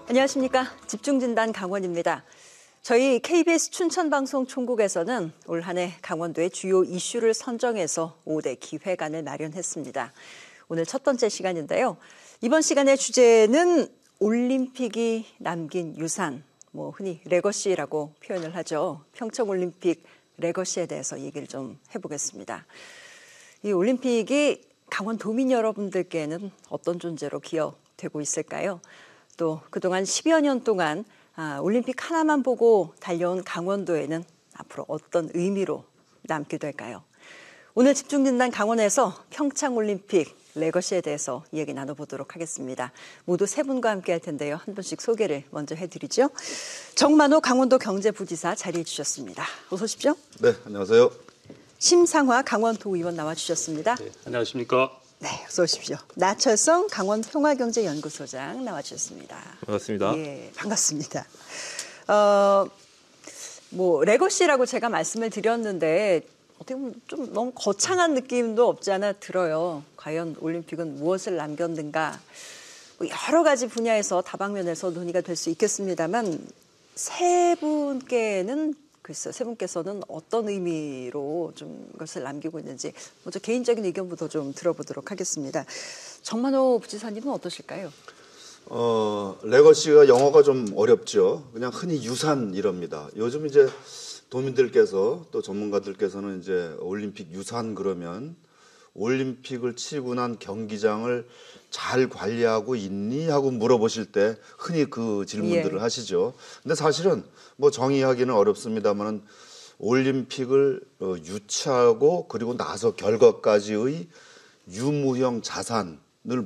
안녕하십니까. 집중진단 강원입니다. 저희 KBS 춘천방송 총국에서는 올 한 해 강원도의 주요 이슈를 선정해서 5대 기획안을 마련했습니다. 오늘 첫 번째 시간인데요. 이번 시간의 주제는 올림픽이 남긴 유산, 흔히 레거시라고 표현을 하죠. 평창올림픽 레거시에 대해서 얘기를 좀 해보겠습니다. 이 올림픽이 강원도민 여러분들께는 어떤 존재로 기억되고 있을까요? 또 그동안 10여 년 동안 올림픽 하나만 보고 달려온 강원도에는 앞으로 어떤 의미로 남게 될까요? 오늘 집중진단 강원에서 평창올림픽 레거시에 대해서 이야기 나눠보도록 하겠습니다. 모두 세 분과 함께 할 텐데요. 한 분씩 소개를 먼저 해드리죠. 정만호 강원도 경제부지사 자리해 주셨습니다. 어서 오십시오. 네, 안녕하세요. 심상화 강원도의원 나와주셨습니다. 네, 안녕하십니까. 네, 어서 오십시오. 나철성 강원평화경제연구소장 나와주셨습니다. 반갑습니다. 예, 반갑습니다. 레거시라고 제가 말씀을 드렸는데 어떻게 보면 좀 너무 거창한 느낌도 없지 않아 들어요. 과연 올림픽은 무엇을 남겼는가? 여러 가지 분야에서 다방면에서 논의가 될 수 있겠습니다만 세 분께서는 어떤 의미로 좀 이것을 남기고 있는지 먼저 개인적인 의견부터 좀 들어보도록 하겠습니다. 정만호 부지사님은 어떠실까요? 레거시가 영어가 좀 어렵죠. 그냥 흔히 유산 이럽니다. 요즘 이제 도민들께서 또 전문가들께서는 이제 올림픽 유산 그러면 올림픽을 치르고 난 경기장을 잘 관리하고 있니? 하고 물어보실 때 흔히 그 질문들을 하시죠. 근데 사실은 정의하기는 어렵습니다만은 올림픽을 유치하고 그리고 나서 결과까지의 유무형 자산을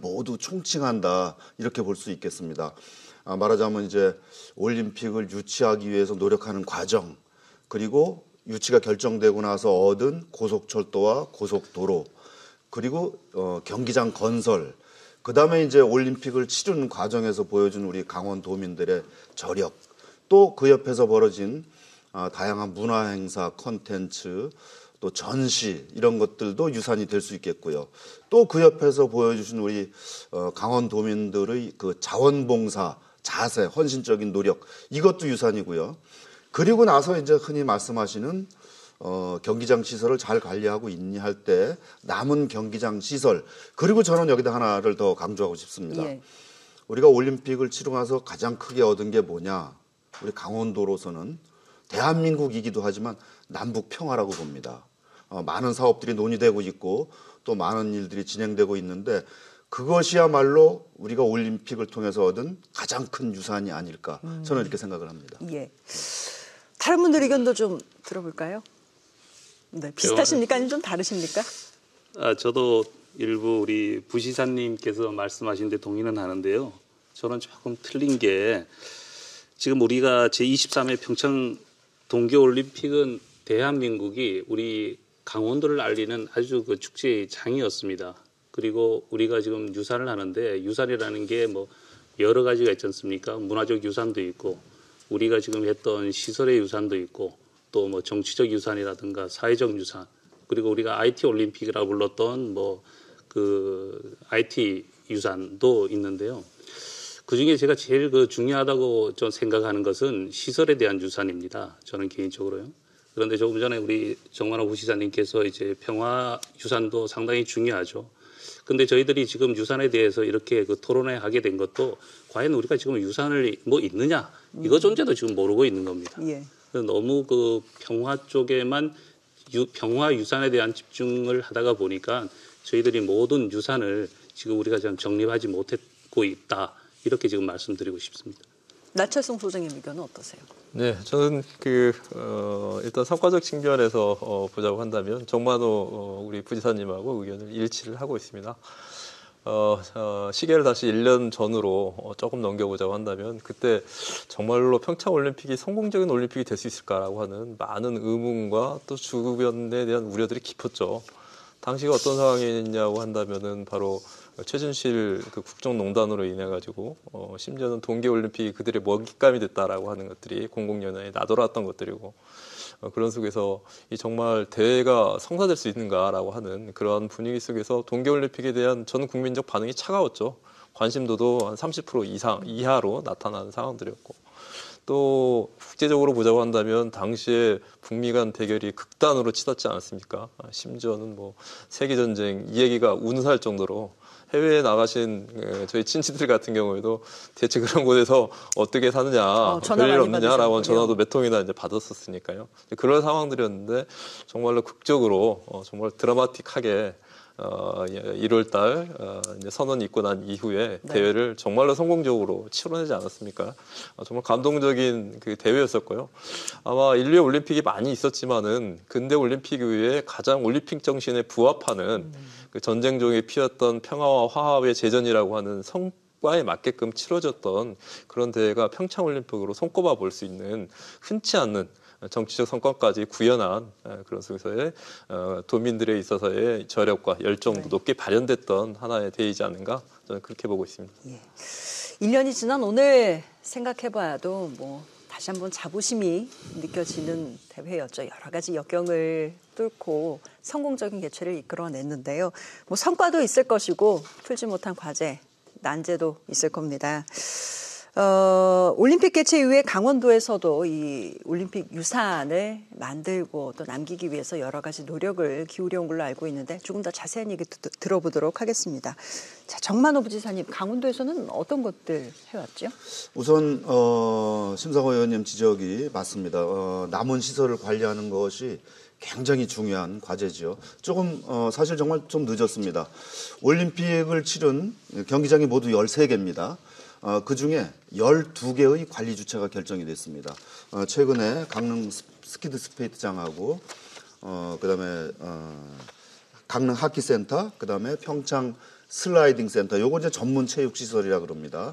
모두 총칭한다. 이렇게 볼 수 있겠습니다. 말하자면 이제 올림픽을 유치하기 위해서 노력하는 과정, 그리고 유치가 결정되고 나서 얻은 고속철도와 고속도로, 그리고 경기장 건설, 그다음에 이제 올림픽을 치르는 과정에서 보여준 우리 강원도민들의 저력, 또 그 옆에서 벌어진 다양한 문화행사, 콘텐츠, 또 전시 이런 것들도 유산이 될 수 있겠고요. 또 그 옆에서 보여주신 우리 강원도민들의 그 자원봉사, 자세, 헌신적인 노력, 이것도 유산이고요. 그리고 나서 이제 흔히 말씀하시는 경기장 시설을 잘 관리하고 있니 할 때 남은 경기장 시설, 그리고 저는 여기다 하나를 더 강조하고 싶습니다. 예. 우리가 올림픽을 치르고 나서 가장 크게 얻은 게 뭐냐? 우리 강원도로서는 대한민국이기도 하지만 남북 평화라고 봅니다. 많은 사업들이 논의되고 있고 또 많은 일들이 진행되고 있는데 그것이야말로 우리가 올림픽을 통해서 얻은 가장 큰 유산이 아닐까, 저는 이렇게 생각을 합니다. 예. 다른 분들 의견도 좀 들어볼까요? 네, 비슷하십니까? 아니면 좀 다르십니까? 저도 일부 우리 부시사님께서 말씀하신 데 동의는 하는데요. 저는 조금 틀린 게, 지금 우리가 제23회 평창 동계올림픽은 대한민국이 우리 강원도를 알리는 아주 그 축제의 장이었습니다. 그리고 우리가 지금 유산을 하는데, 유산이라는 게 여러 가지가 있지 않습니까? 문화적 유산도 있고, 우리가 지금 했던 시설의 유산도 있고, 또 정치적 유산이라든가 사회적 유산, 그리고 우리가 IT 올림픽이라고 불렀던 IT 유산도 있는데요. 그중에 제가 제일 중요하다고 좀 생각하는 것은 시설에 대한 유산입니다. 저는 개인적으로요. 그런데 조금 전에 우리 정만호 부시사님께서 이제 평화 유산도 상당히 중요하죠. 근데 저희들이 지금 유산에 대해서 이렇게 토론회 하게 된 것도 과연 우리가 지금 유산을 있느냐, 이거 존재도 지금 모르고 있는 겁니다. 예. 너무 평화 쪽에만 평화 유산에 대한 집중을 하다가 보니까 저희들이 모든 유산을 지금 우리가 지금 정립하지 못하고 있다, 이렇게 지금 말씀드리고 싶습니다. 나철성 소장님 의견은 어떠세요? 네, 저는 일단 성과적 측면에서 보자고 한다면 정만호 우리 부지사님하고 의견을 일치를 하고 있습니다. 시계를 다시 1년 전으로 조금 넘겨보자고 한다면 그때 정말로 평창올림픽이 성공적인 올림픽이 될 수 있을까라고 하는 많은 의문과 또 주변에 대한 우려들이 깊었죠. 당시가 어떤 상황이냐고 한다면은 바로 최순실 국정농단으로 인해 가지고 심지어는 동계올림픽이 그들의 먹잇감이 됐다라고 하는 것들이 공공연하에 나돌았던 것들이고, 그런 속에서 이 정말 대회가 성사될 수 있는가라고 하는 그러한 분위기 속에서 동계올림픽에 대한 전 국민적 반응이 차가웠죠. 관심도도 한 30% 이하로 나타나는 상황들이었고, 또 국제적으로 보자고 한다면 당시에 북미 간 대결이 극단으로 치닫지 않았습니까? 심지어는 뭐 세계전쟁 이 얘기가 운운할 정도로 해외에 나가신 저희 친지들 같은 경우에도 대체 그런 곳에서 어떻게 사느냐, 전화 별일 많이 없느냐라고 받으셨군요. 전화도 몇 통이나 이제 받았었으니까요. 그런 상황들이었는데 정말로 극적으로 정말 드라마틱하게 1월 달 이제 선언이 있고 난 이후에 네. 대회를 정말로 성공적으로 치러내지 않았습니까? 정말 감동적인 그 대회였었고요. 아마 인류의 올림픽이 많이 있었지만은 근대 올림픽 이후에 가장 올림픽 정신에 부합하는 그 전쟁 중에 피웠던 평화와 화합의 제전이라고 하는 성과에 맞게끔 치러졌던 그런 대회가 평창 올림픽으로 손꼽아 볼 수 있는 흔치 않는 정치적 성과까지 구현한 그런 속에서의 도민들에 있어서의 저력과 열정도 네. 높게 발현됐던 하나의 대회이지 않은가 저는 그렇게 보고 있습니다. 예. 1년이 지난 오늘 생각해봐도 뭐 다시 한번 자부심이 느껴지는 대회였죠. 여러 가지 역경을 뚫고 성공적인 개최를 이끌어냈는데요. 뭐 성과도 있을 것이고 풀지 못한 과제, 난제도 있을 겁니다. 올림픽 개최 이후에 강원도에서도 이 올림픽 유산을 만들고 또 남기기 위해서 여러 가지 노력을 기울여온 걸로 알고 있는데 조금 더 자세한 얘기 들어보도록 하겠습니다. 자, 정만호 부지사님, 강원도에서는 어떤 것들 해왔죠? 우선 심상호 의원님 지적이 맞습니다. 남은 시설을 관리하는 것이 굉장히 중요한 과제지요. 조금 사실 정말 좀 늦었습니다. 올림픽을 치른 경기장이 모두 13개입니다. 그중에 12개의 관리 주체가 결정이 됐습니다. 최근에 강릉 스키드 스케이트장하고 그다음에 강릉 하키센터, 그다음에 평창 슬라이딩 센터, 요거 이제 전문 체육 시설이라 그럽니다.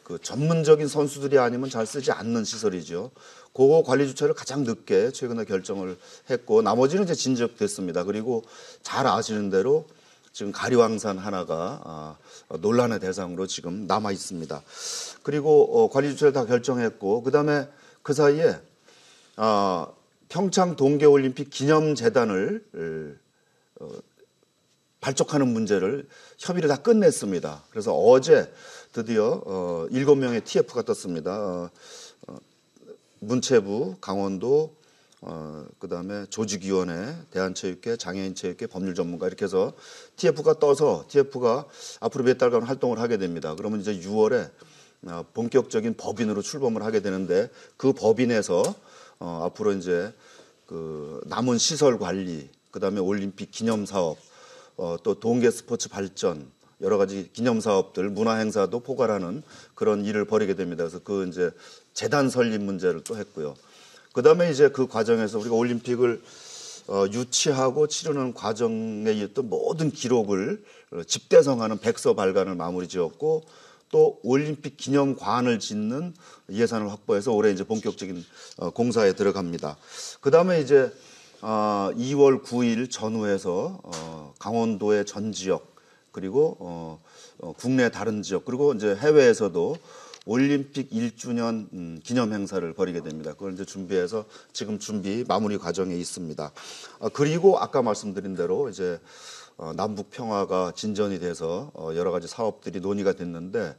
그 전문적인 선수들이 아니면 잘 쓰지 않는 시설이죠. 그거 관리 주체를 가장 늦게 최근에 결정을 했고 나머지는 이제 진척됐습니다. 그리고 잘 아시는 대로 지금 가리왕산 하나가 논란의 대상으로 지금 남아 있습니다. 그리고 관리 주체를 다 결정했고 그다음에 그 사이에 평창 동계올림픽 기념재단을 발족하는 문제를 협의를 다 끝냈습니다. 그래서 어제 드디어 7명의 TF가 떴습니다. 문체부, 강원도, 그다음에 조직위원회, 대한체육회, 장애인체육회, 법률전문가 이렇게 해서 TF가 떠서 TF가 앞으로 몇 달간 활동을 하게 됩니다. 그러면 이제 6월에 본격적인 법인으로 출범을 하게 되는데 그 법인에서 앞으로 이제 그 남은 시설 관리, 그다음에 올림픽 기념 사업, 또 동계 스포츠 발전 여러 가지 기념 사업들, 문화 행사도 포괄하는 그런 일을 벌이게 됩니다. 그래서 그 이제 재단 설립 문제를 또 했고요. 그다음에 이제 그 과정에서 우리가 올림픽을 유치하고 치르는 과정에 있던 모든 기록을 집대성하는 백서 발간을 마무리 지었고 또 올림픽 기념관을 짓는 예산을 확보해서 올해 이제 본격적인 공사에 들어갑니다. 그다음에 이제 2월 9일 전후해서 강원도의 전 지역 그리고 국내 다른 지역 그리고 이제 해외에서도 올림픽 1주년 기념 행사를 벌이게 됩니다. 그걸 이제 준비해서 지금 준비 마무리 과정에 있습니다. 그리고 아까 말씀드린 대로 이제 남북 평화가 진전이 돼서 여러 가지 사업들이 논의가 됐는데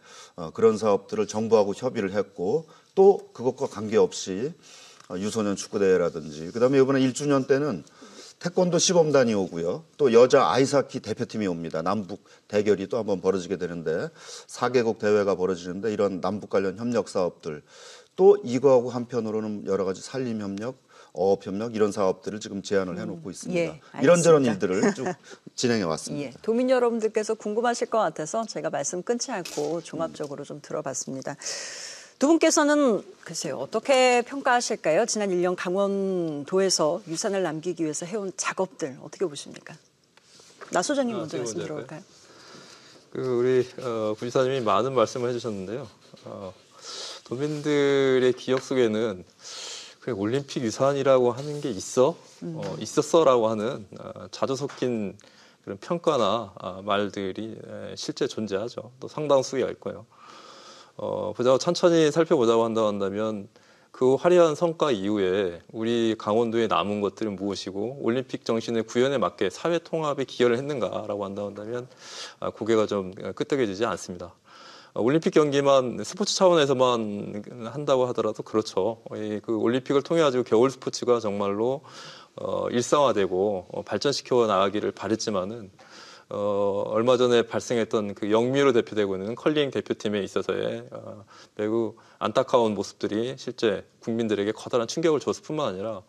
그런 사업들을 정부하고 협의를 했고 또 그것과 관계없이 유소년 축구대회라든지 그다음에 이번에 1주년 때는 태권도 시범단이 오고요. 또 여자 아이스하키 대표팀이 옵니다. 남북 대결이 또 한번 벌어지게 되는데 4개국 대회가 벌어지는데 이런 남북 관련 협력 사업들 또 이거하고 한편으로는 여러 가지 산림협력, 어업협력 이런 사업들을 지금 제안을 해놓고 있습니다. 예, 이런저런 일들을 쭉 진행해 왔습니다. 예, 도민 여러분들께서 궁금하실 것 같아서 제가 말씀 끊지 않고 종합적으로 좀 들어봤습니다. 두 분께서는 글쎄요 어떻게 평가하실까요? 지난 1년 강원도에서 유산을 남기기 위해서 해온 작업들 어떻게 보십니까? 나 소장님 먼저 말씀 들어볼까요? 우리 부지사님이 많은 말씀을 해주셨는데요. 도민들의 기억 속에는 올림픽 유산이라고 하는 게 있었어라고 하는 자주 섞인 그런 평가나 말들이 실제 존재하죠. 또 상당수가 있고요. 보자고 천천히 살펴보자고 한다면 그 화려한 성과 이후에 우리 강원도에 남은 것들은 무엇이고 올림픽 정신의 구현에 맞게 사회 통합에 기여를 했는가라고 한다면 고개가 좀 끄덕여지지 않습니다. 올림픽 경기만 스포츠 차원에서만 한다고 하더라도 그렇죠. 그 올림픽을 통해 가지고 겨울 스포츠가 정말로 일상화되고 발전시켜 나가기를 바랬지만은 얼마 전에 발생했던 그 영미로 대표되고 있는 컬링 대표팀에 있어서의 매우 안타까운 모습들이 실제 국민들에게 커다란 충격을 줬을 뿐만 아니라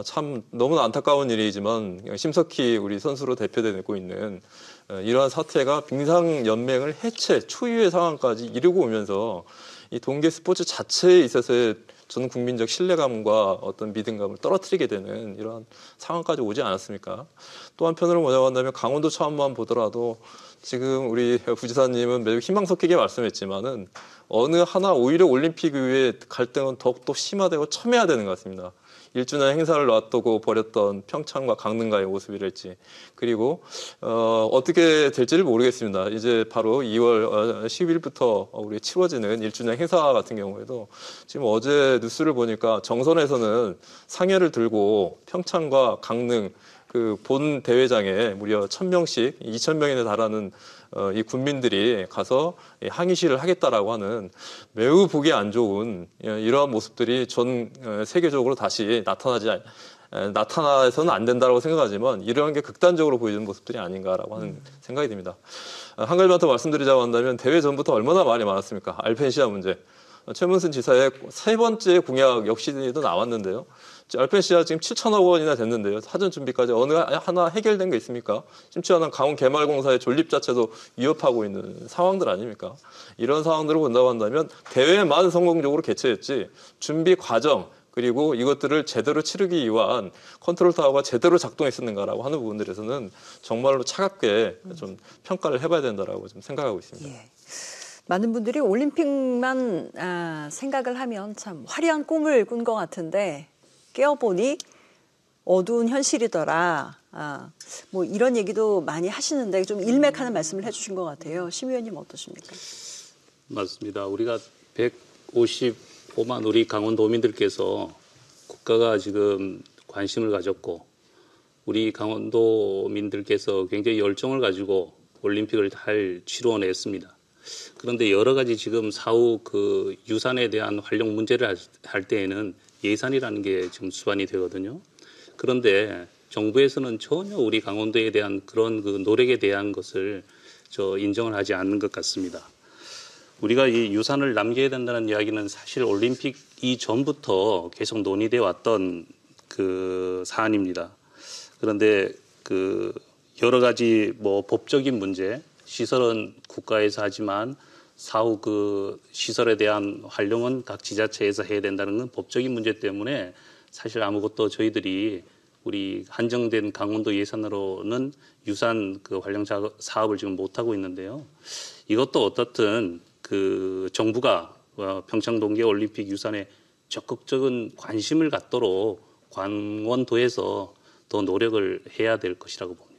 참 너무나 안타까운 일이지만 심석희 우리 선수로 대표되고 있는 이러한 사태가 빙상연맹을 해체, 초유의 상황까지 이르고 오면서 이 동계 스포츠 자체에 있어서의 전 국민적 신뢰감과 어떤 믿음감을 떨어뜨리게 되는 이러한 상황까지 오지 않았습니까? 또 한편으로 뭐냐고 한다면 강원도 차원만 보더라도 지금 우리 부지사님은 매우 희망 섞이게 말씀했지만은 어느 하나 오히려 올림픽 이후에 갈등은 더욱더 심화되고 첨예화되는 것 같습니다. 1주년 행사를 놔두고 버렸던 평창과 강릉과의 모습이랄지 그리고 어떻게 될지를 모르겠습니다. 이제 바로 2월 10일부터 우리 치러지는 1주년 행사 같은 경우에도 지금 어제 뉴스를 보니까 정선에서는 상여를 들고 평창과 강릉 그 본 대회장에 무려 1,000명씩 2,000명에 달하는 이 군민들이 가서 항의 시위를 하겠다라고 하는 매우 보기 안 좋은 이러한 모습들이 전 세계적으로 다시 나타나서는 안 된다고 생각하지만 이러한 게 극단적으로 보여주는 모습들이 아닌가라고 하는 생각이 듭니다. 한 가지만 더 말씀드리자고 한다면 대회 전부터 얼마나 말이 많았습니까? 알펜시아 문제. 최문순 지사의 세 번째 공약 역시도 나왔는데요. 알펜시아 지금 7천억 원이나 됐는데요. 사전 준비까지 어느 하나 해결된 게 있습니까? 심지어는 강원개발공사의 존립 자체도 위협하고 있는 상황들 아닙니까? 이런 상황들을 본다고 한다면 대회만 성공적으로 개최했지 준비 과정 그리고 이것들을 제대로 치르기 위한 컨트롤 타워가 제대로 작동했었는가라고 하는 부분들에서는 정말로 차갑게 좀 평가를 해봐야 된다라고 좀 생각하고 있습니다. 예. 많은 분들이 올림픽만 생각을 하면 참 화려한 꿈을 꾼 것 같은데 깨어보니 어두운 현실이더라. 뭐 이런 얘기도 많이 하시는데 좀 일맥하는 말씀을 해주신 것 같아요. 심 의원님 어떠십니까? 맞습니다. 우리가 155만 우리 강원도민들께서 국가가 지금 관심을 가졌고 우리 강원도민들께서 굉장히 열정을 가지고 올림픽을 잘 치러냈습니다. 그런데 여러 가지 지금 사후 그 유산에 대한 활용 문제를 할 때에는 예산이라는 게 지금 수반이 되거든요. 그런데 정부에서는 전혀 우리 강원도에 대한 그런 그 노력에 대한 것을 인정을 하지 않는 것 같습니다. 우리가 이 유산을 남겨야 된다는 이야기는 사실 올림픽 이전부터 계속 논의되어 왔던 그 사안입니다. 그런데 그 여러 가지 뭐 법적인 문제, 시설은 국가에서 하지만 사후 그 시설에 대한 활용은 각 지자체에서 해야 된다는 건 법적인 문제 때문에 사실 아무것도 저희들이 우리 한정된 강원도 예산으로는 유산 그 활용 사업을 지금 못 하고 있는데요. 이것도 어떻든 그 정부가 평창 동계 올림픽 유산에 적극적인 관심을 갖도록 강원도에서 더 노력을 해야 될 것이라고 봅니다.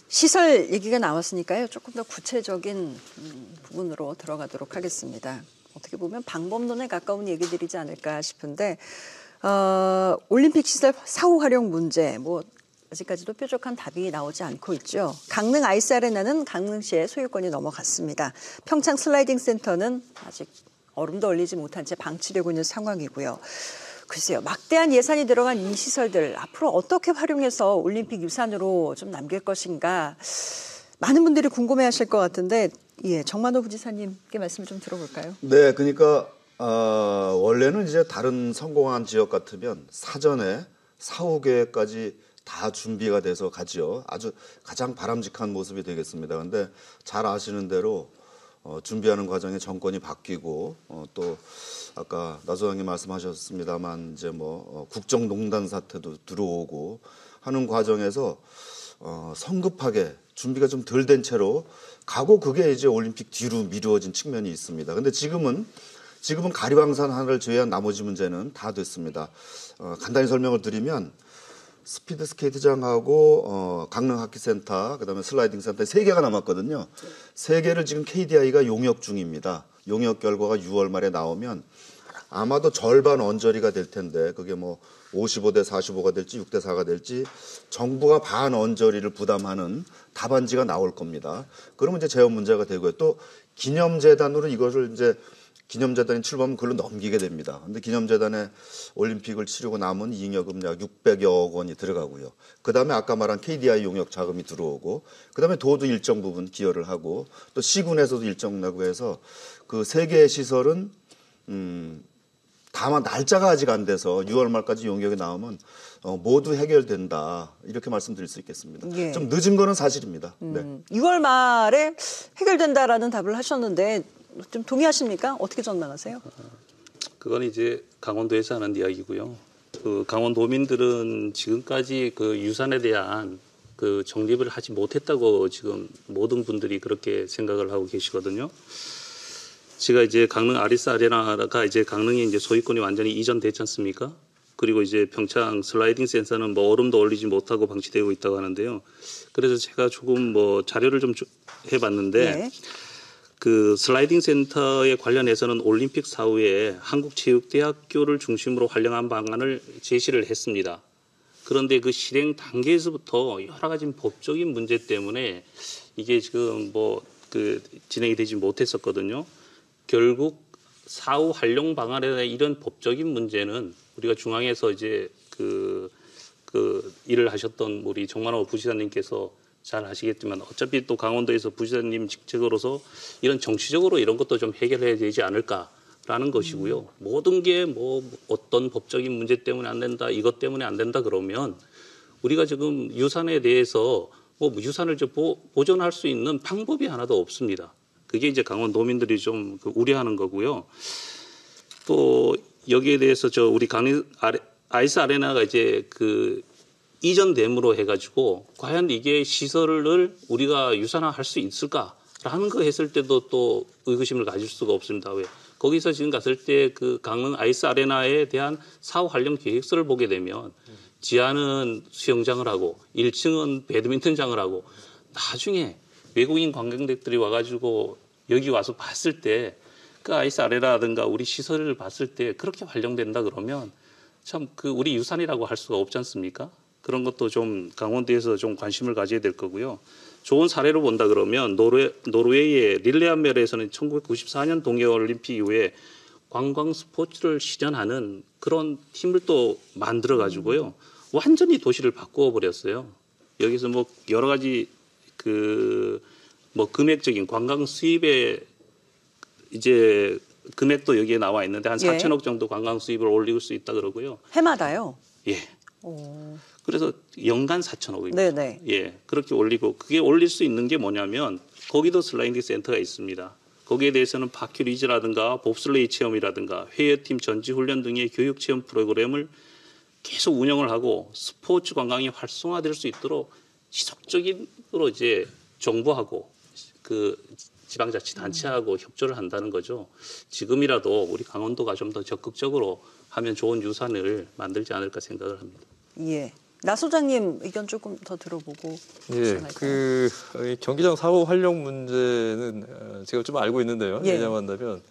시설 얘기가 나왔으니까요. 조금 더 구체적인 부분으로 들어가도록 하겠습니다. 어떻게 보면 방법론에 가까운 얘기들이지 않을까 싶은데 올림픽 시설 사후 활용 문제 뭐 아직까지도 뾰족한 답이 나오지 않고 있죠. 강릉 아이스 아레나는 강릉시의 소유권이 넘어갔습니다. 평창 슬라이딩 센터는 아직 얼음도 얼리지 못한 채 방치되고 있는 상황이고요. 글쎄요. 막대한 예산이 들어간 이 시설들 앞으로 어떻게 활용해서 올림픽 유산으로 좀 남길 것인가 많은 분들이 궁금해하실 것 같은데 정만호 부지사님께 말씀을 좀 들어볼까요? 네, 그러니까 원래는 이제 다른 성공한 지역 같으면 사전에 사후 계획까지 다 준비가 돼서 가죠. 아주 가장 바람직한 모습이 되겠습니다. 그런데 잘 아시는 대로 준비하는 과정에 정권이 바뀌고 또 아까 나 소장님 말씀하셨습니다만 이제 뭐 국정농단 사태도 들어오고 하는 과정에서 성급하게 준비가 좀 덜 된 채로 가고 그게 이제 올림픽 뒤로 미루어진 측면이 있습니다. 근데 지금은 가리방산 하나를 제외한 나머지 문제는 다 됐습니다. 간단히 설명을 드리면 스피드 스케이트장하고 강릉 하키센터, 그다음에 슬라이딩 센터 3개가 남았거든요. 3개를 지금 KDI가 용역 중입니다. 용역 결과가 6월 말에 나오면 아마도 절반 언저리가 될 텐데 그게 뭐 55대 45가 될지 6대 4가 될지 정부가 반 언저리를 부담하는 답안지가 나올 겁니다. 그러면 이제 재원 문제가 되고요. 또 기념재단으로 이것을 이제 기념재단이 출범하면 그걸로 넘기게 됩니다. 근데 기념재단에 올림픽을 치르고 남은 잉여금 약 600여 원이 들어가고요. 그다음에 아까 말한 KDI 용역 자금이 들어오고 그다음에 도도 일정 부분 기여를 하고 또 시군에서도 일정 나고 해서 그 세 개의 시설은 다만 날짜가 아직 안 돼서 6월 말까지 용역이 나오면 모두 해결된다. 이렇게 말씀드릴 수 있겠습니다. 예. 좀 늦은 거는 사실입니다. 네. 6월 말에 해결된다라는 답을 하셨는데 좀 동의하십니까? 어떻게 전망하세요? 그건 이제 강원도에서 하는 이야기고요. 그 강원도민들은 지금까지 그 유산에 대한 그 정립을 하지 못했다고 지금 모든 분들이 그렇게 생각을 하고 계시거든요. 제가 이제 강릉 아리스 아레나가 이제 강릉에 이제 소유권이 완전히 이전됐지 않습니까? 그리고 이제 평창 슬라이딩 센서는 뭐 얼음도 올리지 못하고 방치되고 있다고 하는데요. 그래서 제가 조금 뭐 자료를 좀 해봤는데 네. 그 슬라이딩 센터에 관련해서는 올림픽 사후에 한국체육대학교를 중심으로 활용한 방안을 제시를 했습니다. 그런데 그 실행 단계에서부터 여러 가지 법적인 문제 때문에 이게 지금 뭐 그 진행이 되지 못했었거든요. 결국 사후 활용 방안에 대한 이런 법적인 문제는 우리가 중앙에서 이제 그 일을 하셨던 우리 정만호 부시장님께서 잘 아시겠지만 어차피 또 강원도에서 부시장님 직책으로서 이런 정치적으로 이런 것도 좀 해결해야 되지 않을까라는 것이고요. 모든 게 뭐 어떤 법적인 문제 때문에 안 된다, 이것 때문에 안 된다 그러면 우리가 지금 유산에 대해서 뭐 유산을 좀 보존할 수 있는 방법이 하나도 없습니다. 그게 이제 강원도민들이 좀 우려하는 거고요. 또 여기에 대해서 우리 강릉 아이스 아레나가 이제 그 이전됨으로 해가지고 과연 이게 시설을 우리가 유산화할 수 있을까라는 거 했을 때도 또 의구심을 가질 수가 없습니다. 왜? 거기서 지금 갔을 때 그 강릉 아이스 아레나에 대한 사후 활용 계획서를 보게 되면 지하는 수영장을 하고 1층은 배드민턴장을 하고 나중에 외국인 관광객들이 와가지고 여기 와서 봤을 때 그 아이스 아레나라든가 우리 시설을 봤을 때 그렇게 활용된다 그러면 참 그 우리 유산이라고 할 수가 없지 않습니까? 그런 것도 좀 강원도에서 좀 관심을 가져야 될 거고요. 좋은 사례로 본다 그러면 노르웨이의 릴레암멜에서는 1994년 동계올림픽 이후에 관광 스포츠를 실현하는 그런 팀을 또 만들어 가지고요. 완전히 도시를 바꾸어 버렸어요. 여기서 뭐 여러 가지 그 뭐 금액적인 관광 수입의 이제 금액도 여기에 나와 있는데 한 4천억 정도 관광 수입을 올릴 수 있다 그러고요. 해마다요? 예. 그래서 연간 4천억입니다. 네네. 예, 그렇게 올리고 그게 올릴 수 있는 게 뭐냐면 거기도 슬라이딩 센터가 있습니다. 거기에 대해서는 바큐리즈라든가 봅슬레이 체험이라든가 회의팀 전지훈련 등의 교육 체험 프로그램을 계속 운영을 하고 스포츠 관광이 활성화될 수 있도록 지속적으로 이제 정부하고 그 지방자치단체하고 협조를 한다는 거죠. 지금이라도 우리 강원도가 좀 더 적극적으로 하면 좋은 유산을 만들지 않을까 생각을 합니다. 예. 나 소장님 의견 조금 더 들어보고. 예, 그 경기장 사후 활용 문제는 제가 좀 알고 있는데요. 예. 왜냐하면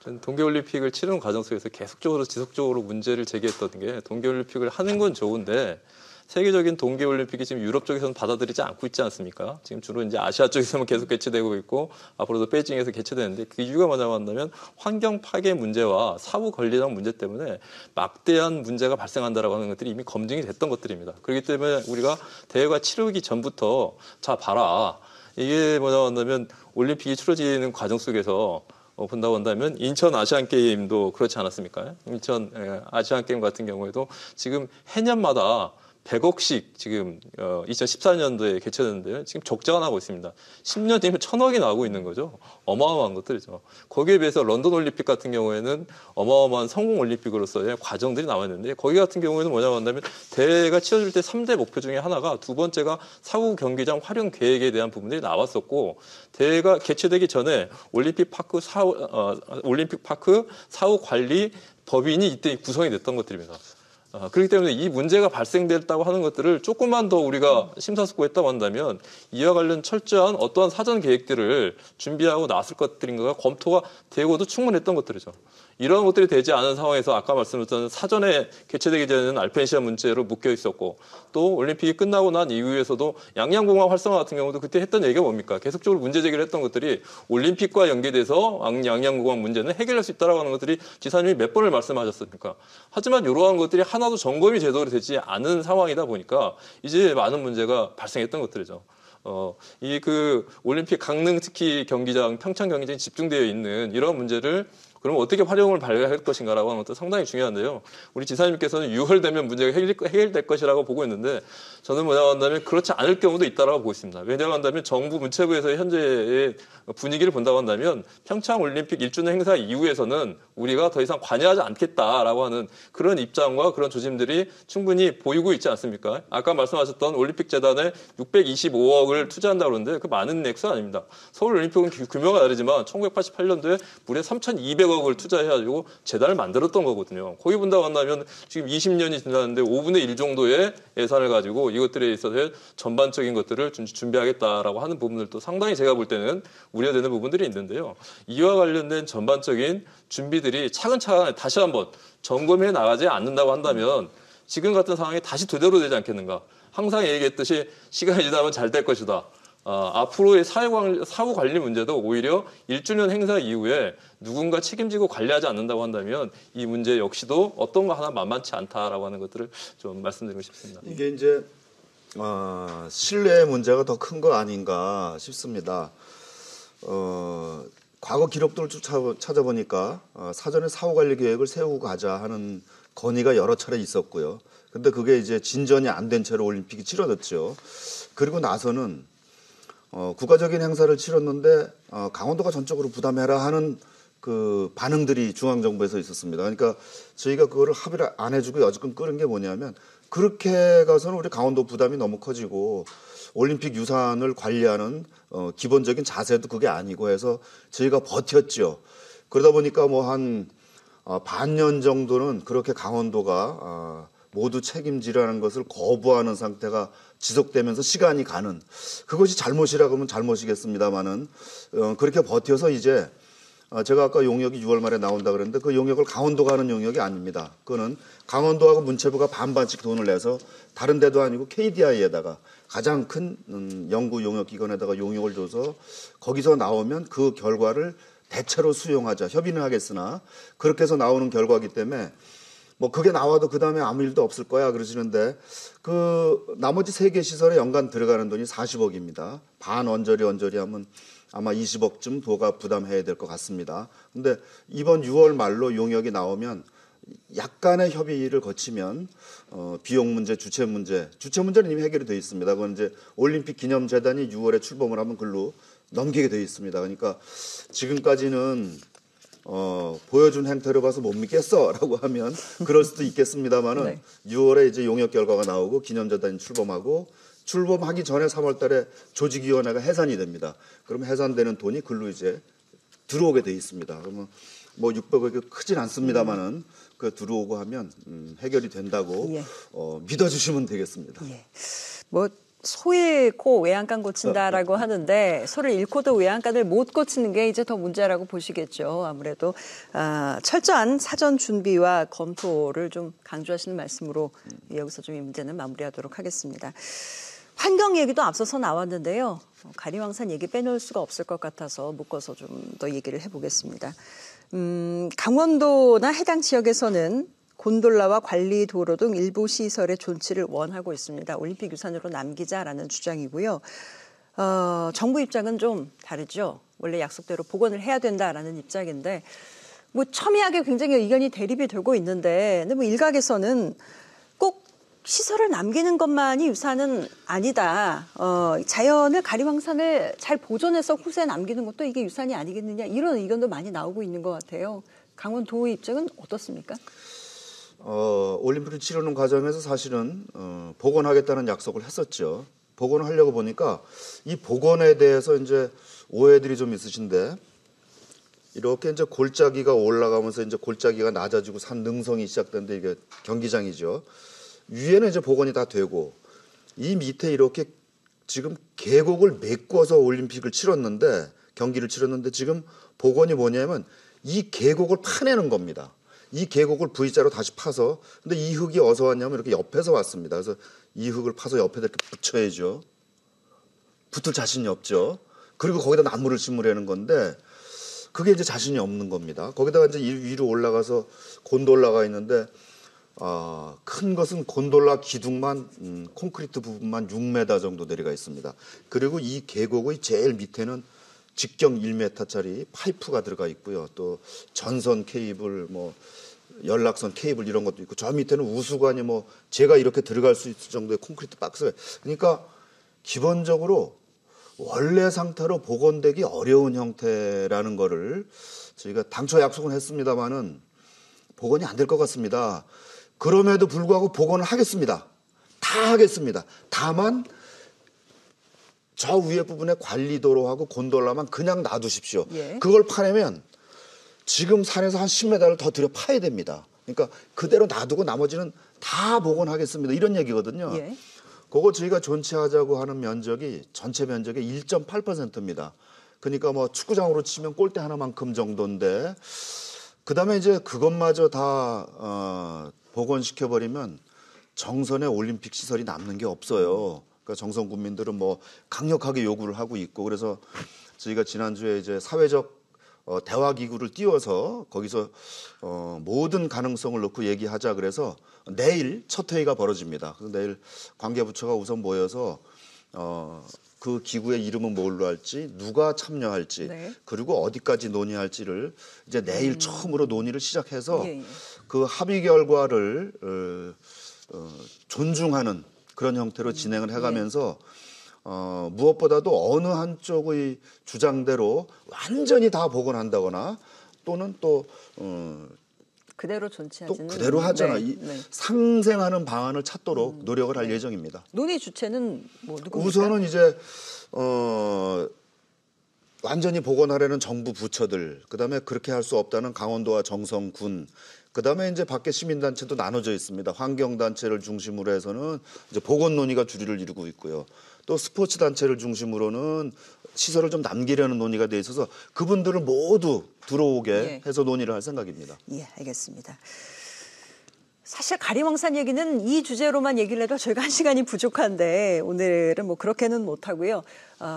전 동계올림픽을 치르는 과정 속에서 계속적으로 지속적으로 문제를 제기했던 게 동계올림픽을 하는 건 좋은데 세계적인 동계올림픽이 지금 유럽 쪽에서는 받아들이지 않고 있지 않습니까? 지금 주로 이제 아시아 쪽에서만 계속 개최되고 있고 앞으로도 베이징에서 개최되는데 그 이유가 뭐냐면 환경 파괴 문제와 사후 관리상 문제 때문에 막대한 문제가 발생한다라고 하는 것들이 이미 검증이 됐던 것들입니다. 그렇기 때문에 우리가 대회가 치르기 전부터 자 봐라. 이게 뭐냐면 올림픽이 치러지는 과정 속에서 본다고 한다면 인천 아시안게임도 그렇지 않았습니까? 인천 아시안게임 같은 경우에도 지금 해년마다 100억씩 지금 2014년도에 개최됐는데요. 지금 적자가 나고 있습니다. 10년 뒤면 1000억이 나오고 있는 거죠. 어마어마한 것들이죠. 거기에 비해서 런던 올림픽 같은 경우에는 어마어마한 성공 올림픽으로서의 과정들이 나왔는데 거기 같은 경우에는 뭐냐고 한다면 대회가 치러질 때 3대 목표 중에 하나가 두 번째가 사후 경기장 활용 계획에 대한 부분들이 나왔었고 대회가 개최되기 전에 올림픽 파크 사후 관리 법인이 이때 구성이 됐던 것들입니다. 그렇기 때문에 이 문제가 발생됐다고 하는 것들을 조금만 더 우리가 심사숙고했다고 한다면 이와 관련 철저한 어떠한 사전 계획들을 준비하고 나설 것들인가가 검토가 되고도 충분했던 것들이죠. 이런 것들이 되지 않은 상황에서 아까 말씀드렸던 사전에 개최되기 전에는 알펜시아 문제로 묶여 있었고 또 올림픽이 끝나고 난 이후에서도 양양공항 활성화 같은 경우도 그때 했던 얘기가 뭡니까? 계속적으로 문제 제기를 했던 것들이 올림픽과 연계돼서 양양공항 문제는 해결할 수 있다라고 하는 것들이 지사님이 몇 번을 말씀하셨습니까? 하지만 이러한 것들이 하나도 점검이 제대로 되지 않은 상황이다 보니까 이제 많은 문제가 발생했던 것들이죠. 올림픽 강릉 특히 경기장, 평창 경기장이 집중되어 있는 이런 문제를 그럼 어떻게 활용을 발휘할 것인가라고 하는 것도 상당히 중요한데요. 우리 지사님께서는 6월 되면 문제가 해결될 것이라고 보고 있는데 저는 뭐냐고 한다면 그렇지 않을 경우도 있다라고 보고 있습니다. 왜냐하면 한다면 정부 문체부에서의 현재의 분위기를 본다고 한다면 평창 올림픽 1주년 행사 이후에서는 우리가 더 이상 관여하지 않겠다라고 하는 그런 입장과 그런 조짐들이 충분히 보이고 있지 않습니까? 아까 말씀하셨던 올림픽 재단에 625억을 투자한다고 그러는데 그 많은 액수 아닙니다. 서울올림픽은 규모가 다르지만 1988년도에 무려 3,200억을 투자해가지고 재단을 만들었던 거거든요. 거기 본다고 한다면 지금 20년이 지났는데 5분의 1 정도의 예산을 가지고 이것들에 있어서 전반적인 것들을 준비하겠다라고 하는 부분들도 상당히 제가 볼 때는 우려되는 부분들이 있는데요. 이와 관련된 전반적인 준비들이 차근차근 다시 한번 점검해 나가지 않는다고 한다면 지금 같은 상황이 다시 되대로 되지 않겠는가. 항상 얘기했듯이 시간이 지나면 잘 될 것이다. 앞으로의 사후 관리 문제도 오히려 1주년 행사 이후에 누군가 책임지고 관리하지 않는다고 한다면 이 문제 역시도 어떤 거 하나 만만치 않다라고 하는 것들을 좀 말씀드리고 싶습니다. 이게 이제 신뢰의 문제가 더 큰 거 아닌가 싶습니다. 과거 기록들을 쭉 찾아보니까 사전에 사후관리 계획을 세우고 가자 하는 건의가 여러 차례 있었고요. 근데 그게 이제 진전이 안 된 채로 올림픽이 치러졌죠. 그리고 나서는 국가적인 행사를 치렀는데 강원도가 전적으로 부담해라 하는 그 반응들이 중앙정부에서 있었습니다. 그러니까 저희가 그거를 합의를 안 해주고 여지껏 끌은 게 뭐냐면 그렇게 가서는 우리 강원도 부담이 너무 커지고 올림픽 유산을 관리하는 기본적인 자세도 그게 아니고 해서 저희가 버텼죠. 그러다 보니까 뭐 한 반년 정도는 그렇게 강원도가 모두 책임지라는 것을 거부하는 상태가 지속되면서 시간이 가는 그것이 잘못이라고 하면 잘못이겠습니다만은 그렇게 버텨서 이제 제가 아까 용역이 6월 말에 나온다 그랬는데 그 용역을 강원도가 하는 용역이 아닙니다. 그거는 강원도하고 문체부가 반반씩 돈을 내서 다른 데도 아니고 KDI에다가 가장 큰 연구 용역기관에다가 용역을 줘서 거기서 나오면 그 결과를 대체로 수용하자 협의는 하겠으나 그렇게 해서 나오는 결과이기 때문에 뭐 그게 나와도 그 다음에 아무 일도 없을 거야 그러시는데 그 나머지 3개 시설에 연간 들어가는 돈이 40억입니다. 반 언저리 하면 아마 20억쯤 도가 부담해야 될 것 같습니다. 근데 이번 6월 말로 용역이 나오면 약간의 협의를 거치면 비용 문제, 주체 문제는 이미 해결이 되어 있습니다. 그건 이제 올림픽 기념재단이 6월에 출범을 하면 글로 넘기게 되어 있습니다. 그러니까 지금까지는 보여준 행태를 봐서 못 믿겠어라고 하면 그럴 수도 있겠습니다만은 네. 6월에 이제 용역 결과가 나오고 기념재단이 출범하기 전에 3월달에 조직위원회가 해산이 됩니다. 그러면 해산되는 돈이 글로 이제 들어오게 돼 있습니다. 그러면 뭐 600억이 크진 않습니다만은 그 들어오고 하면 해결이 된다고 예. 믿어주시면 되겠습니다. 예. 뭐 소 잃고 외양간 고친다라고 하는데 소를 잃고도 외양간을 못 고치는 게 이제 더 문제라고 보시겠죠. 아무래도 철저한 사전 준비와 검토를 좀 강조하시는 말씀으로 여기서 좀 이 문제는 마무리하도록 하겠습니다. 환경 얘기도 앞서서 나왔는데요. 가리왕산 얘기 빼놓을 수가 없을 것 같아서 묶어서 좀 더 얘기를 해보겠습니다. 강원도나 해당 지역에서는 곤돌라와 관리 도로 등 일부 시설의 존치를 원하고 있습니다. 올림픽 유산으로 남기자라는 주장이고요. 정부 입장은 좀 다르죠. 원래 약속대로 복원을 해야 된다라는 입장인데 뭐 첨예하게 굉장히 의견이 대립이 되고 있는데 근데 뭐 일각에서는 꼭 시설을 남기는 것만이 유산은 아니다. 자연을 가리왕산을 잘 보존해서 후세에 남기는 것도 이게 유산이 아니겠느냐 이런 의견도 많이 나오고 있는 것 같아요. 강원도의 입장은 어떻습니까? 올림픽을 치르는 과정에서 사실은 복원하겠다는 약속을 했었죠. 복원을 하려고 보니까 이 복원에 대해서 이제 오해들이 좀 있으신데 이렇게 이제 골짜기가 올라가면서 이제 골짜기가 낮아지고 산 능성이 시작되는데 이게 경기장이죠. 위에는 이제 복원이 다 되고 이 밑에 이렇게 지금 계곡을 메꿔서 올림픽을 치렀는데 경기를 치렀는데 지금 복원이 뭐냐면 이 계곡을 파내는 겁니다. 이 계곡을 V자로 다시 파서 근데 이 흙이 어디서 왔냐면 이렇게 옆에서 왔습니다. 그래서 이 흙을 파서 옆에다 이렇게 붙여야죠. 붙을 자신이 없죠. 그리고 거기다 나무를 심으려는 건데 그게 이제 자신이 없는 겁니다. 거기다가 이제 위로 올라가서 곤돌라가 있는데 큰 것은 곤돌라 기둥만 콘크리트 부분만 6m 정도 내려가 있습니다. 그리고 이 계곡의 제일 밑에는 직경 1m짜리 파이프가 들어가 있고요. 또 전선 케이블, 뭐 연락선 케이블 이런 것도 있고 저 밑에는 우수관이 뭐 제가 이렇게 들어갈 수 있을 정도의 콘크리트 박스가 그러니까 기본적으로 원래 상태로 복원되기 어려운 형태라는 거를 저희가 당초 약속은 했습니다마는 복원이 안 될 것 같습니다. 그럼에도 불구하고 복원을 하겠습니다. 다 하겠습니다. 다만 저 위에 부분에 관리도로하고 곤돌라만 그냥 놔두십시오. 예. 그걸 파내면 지금 산에서 한 10m를 더 들여 파야 됩니다. 그러니까 그대로 놔두고 나머지는 다 복원하겠습니다. 이런 얘기거든요. 예. 그거 저희가 존치하자고 하는 면적이 전체 면적의 1.8%입니다. 그러니까 뭐 축구장으로 치면 골대 하나만큼 정도인데 그다음에 이제 그것마저 다 복원시켜버리면 정선의 올림픽 시설이 남는 게 없어요. 그러니까 정선 국민들은 뭐 강력하게 요구를 하고 있고 그래서 저희가 지난주에 이제 사회적 대화 기구를 띄워서 거기서 모든 가능성을 놓고 얘기하자 그래서 내일 첫 회의가 벌어집니다. 그래서 내일 관계부처가 우선 모여서 그 기구의 이름은 뭘로 할지 누가 참여할지 네. 그리고 어디까지 논의할지를 이제 내일 처음으로 논의를 시작해서 예, 예. 그 합의 결과를 존중하는 그런 형태로 진행을 해가면서 무엇보다도 어느 한쪽의 주장대로 완전히 다 복원한다거나 또는 또 그대로 존치하지는 그대로 하잖아. 네, 네. 상생하는 방안을 찾도록 노력을 할 예정입니다. 논의 주체는 뭐 누굽니까? 우선은 이제 완전히 복원하려는 정부 부처들, 그다음에 그렇게 할 수 없다는 강원도와 정성군, 그다음에 이제 밖에 시민단체도 나눠져 있습니다. 환경단체를 중심으로 해서는 이제 복원 논의가 주류를 이루고 있고요. 또 스포츠 단체를 중심으로는 시설을 좀 남기려는 논의가 돼 있어서 그분들을 모두 들어오게 예. 해서 논의를 할 생각입니다. 예, 알겠습니다. 사실 가리왕산 얘기는 이 주제로만 얘기를 해도 저희가 한 시간이 부족한데 오늘은 뭐 그렇게는 못하고요.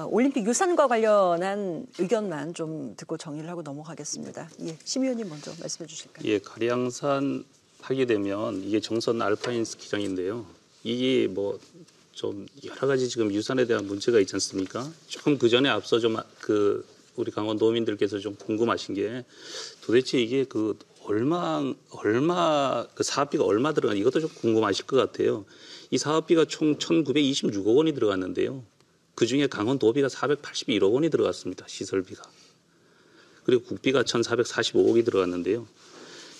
올림픽 유산과 관련한 의견만 좀 듣고 정리를 하고 넘어가겠습니다. 예, 심 의원님 먼저 말씀해 주실까요? 예, 가리왕산 하게 되면 이게 정선 알파인 스키장인데요. 이게 뭐 좀 여러 가지 지금 유산에 대한 문제가 있지 않습니까? 조금 그 전에 앞서 좀 그 우리 강원도민들께서 좀 궁금하신 게 도대체 이게 그 얼마 그 사업비가 얼마 들어가 이것도 좀 궁금하실 것 같아요. 이 사업비가 총 1,926억 원이 들어갔는데요. 그중에 강원도비가 481억 원이 들어갔습니다. 시설비가. 그리고 국비가 1,445억이 들어갔는데요.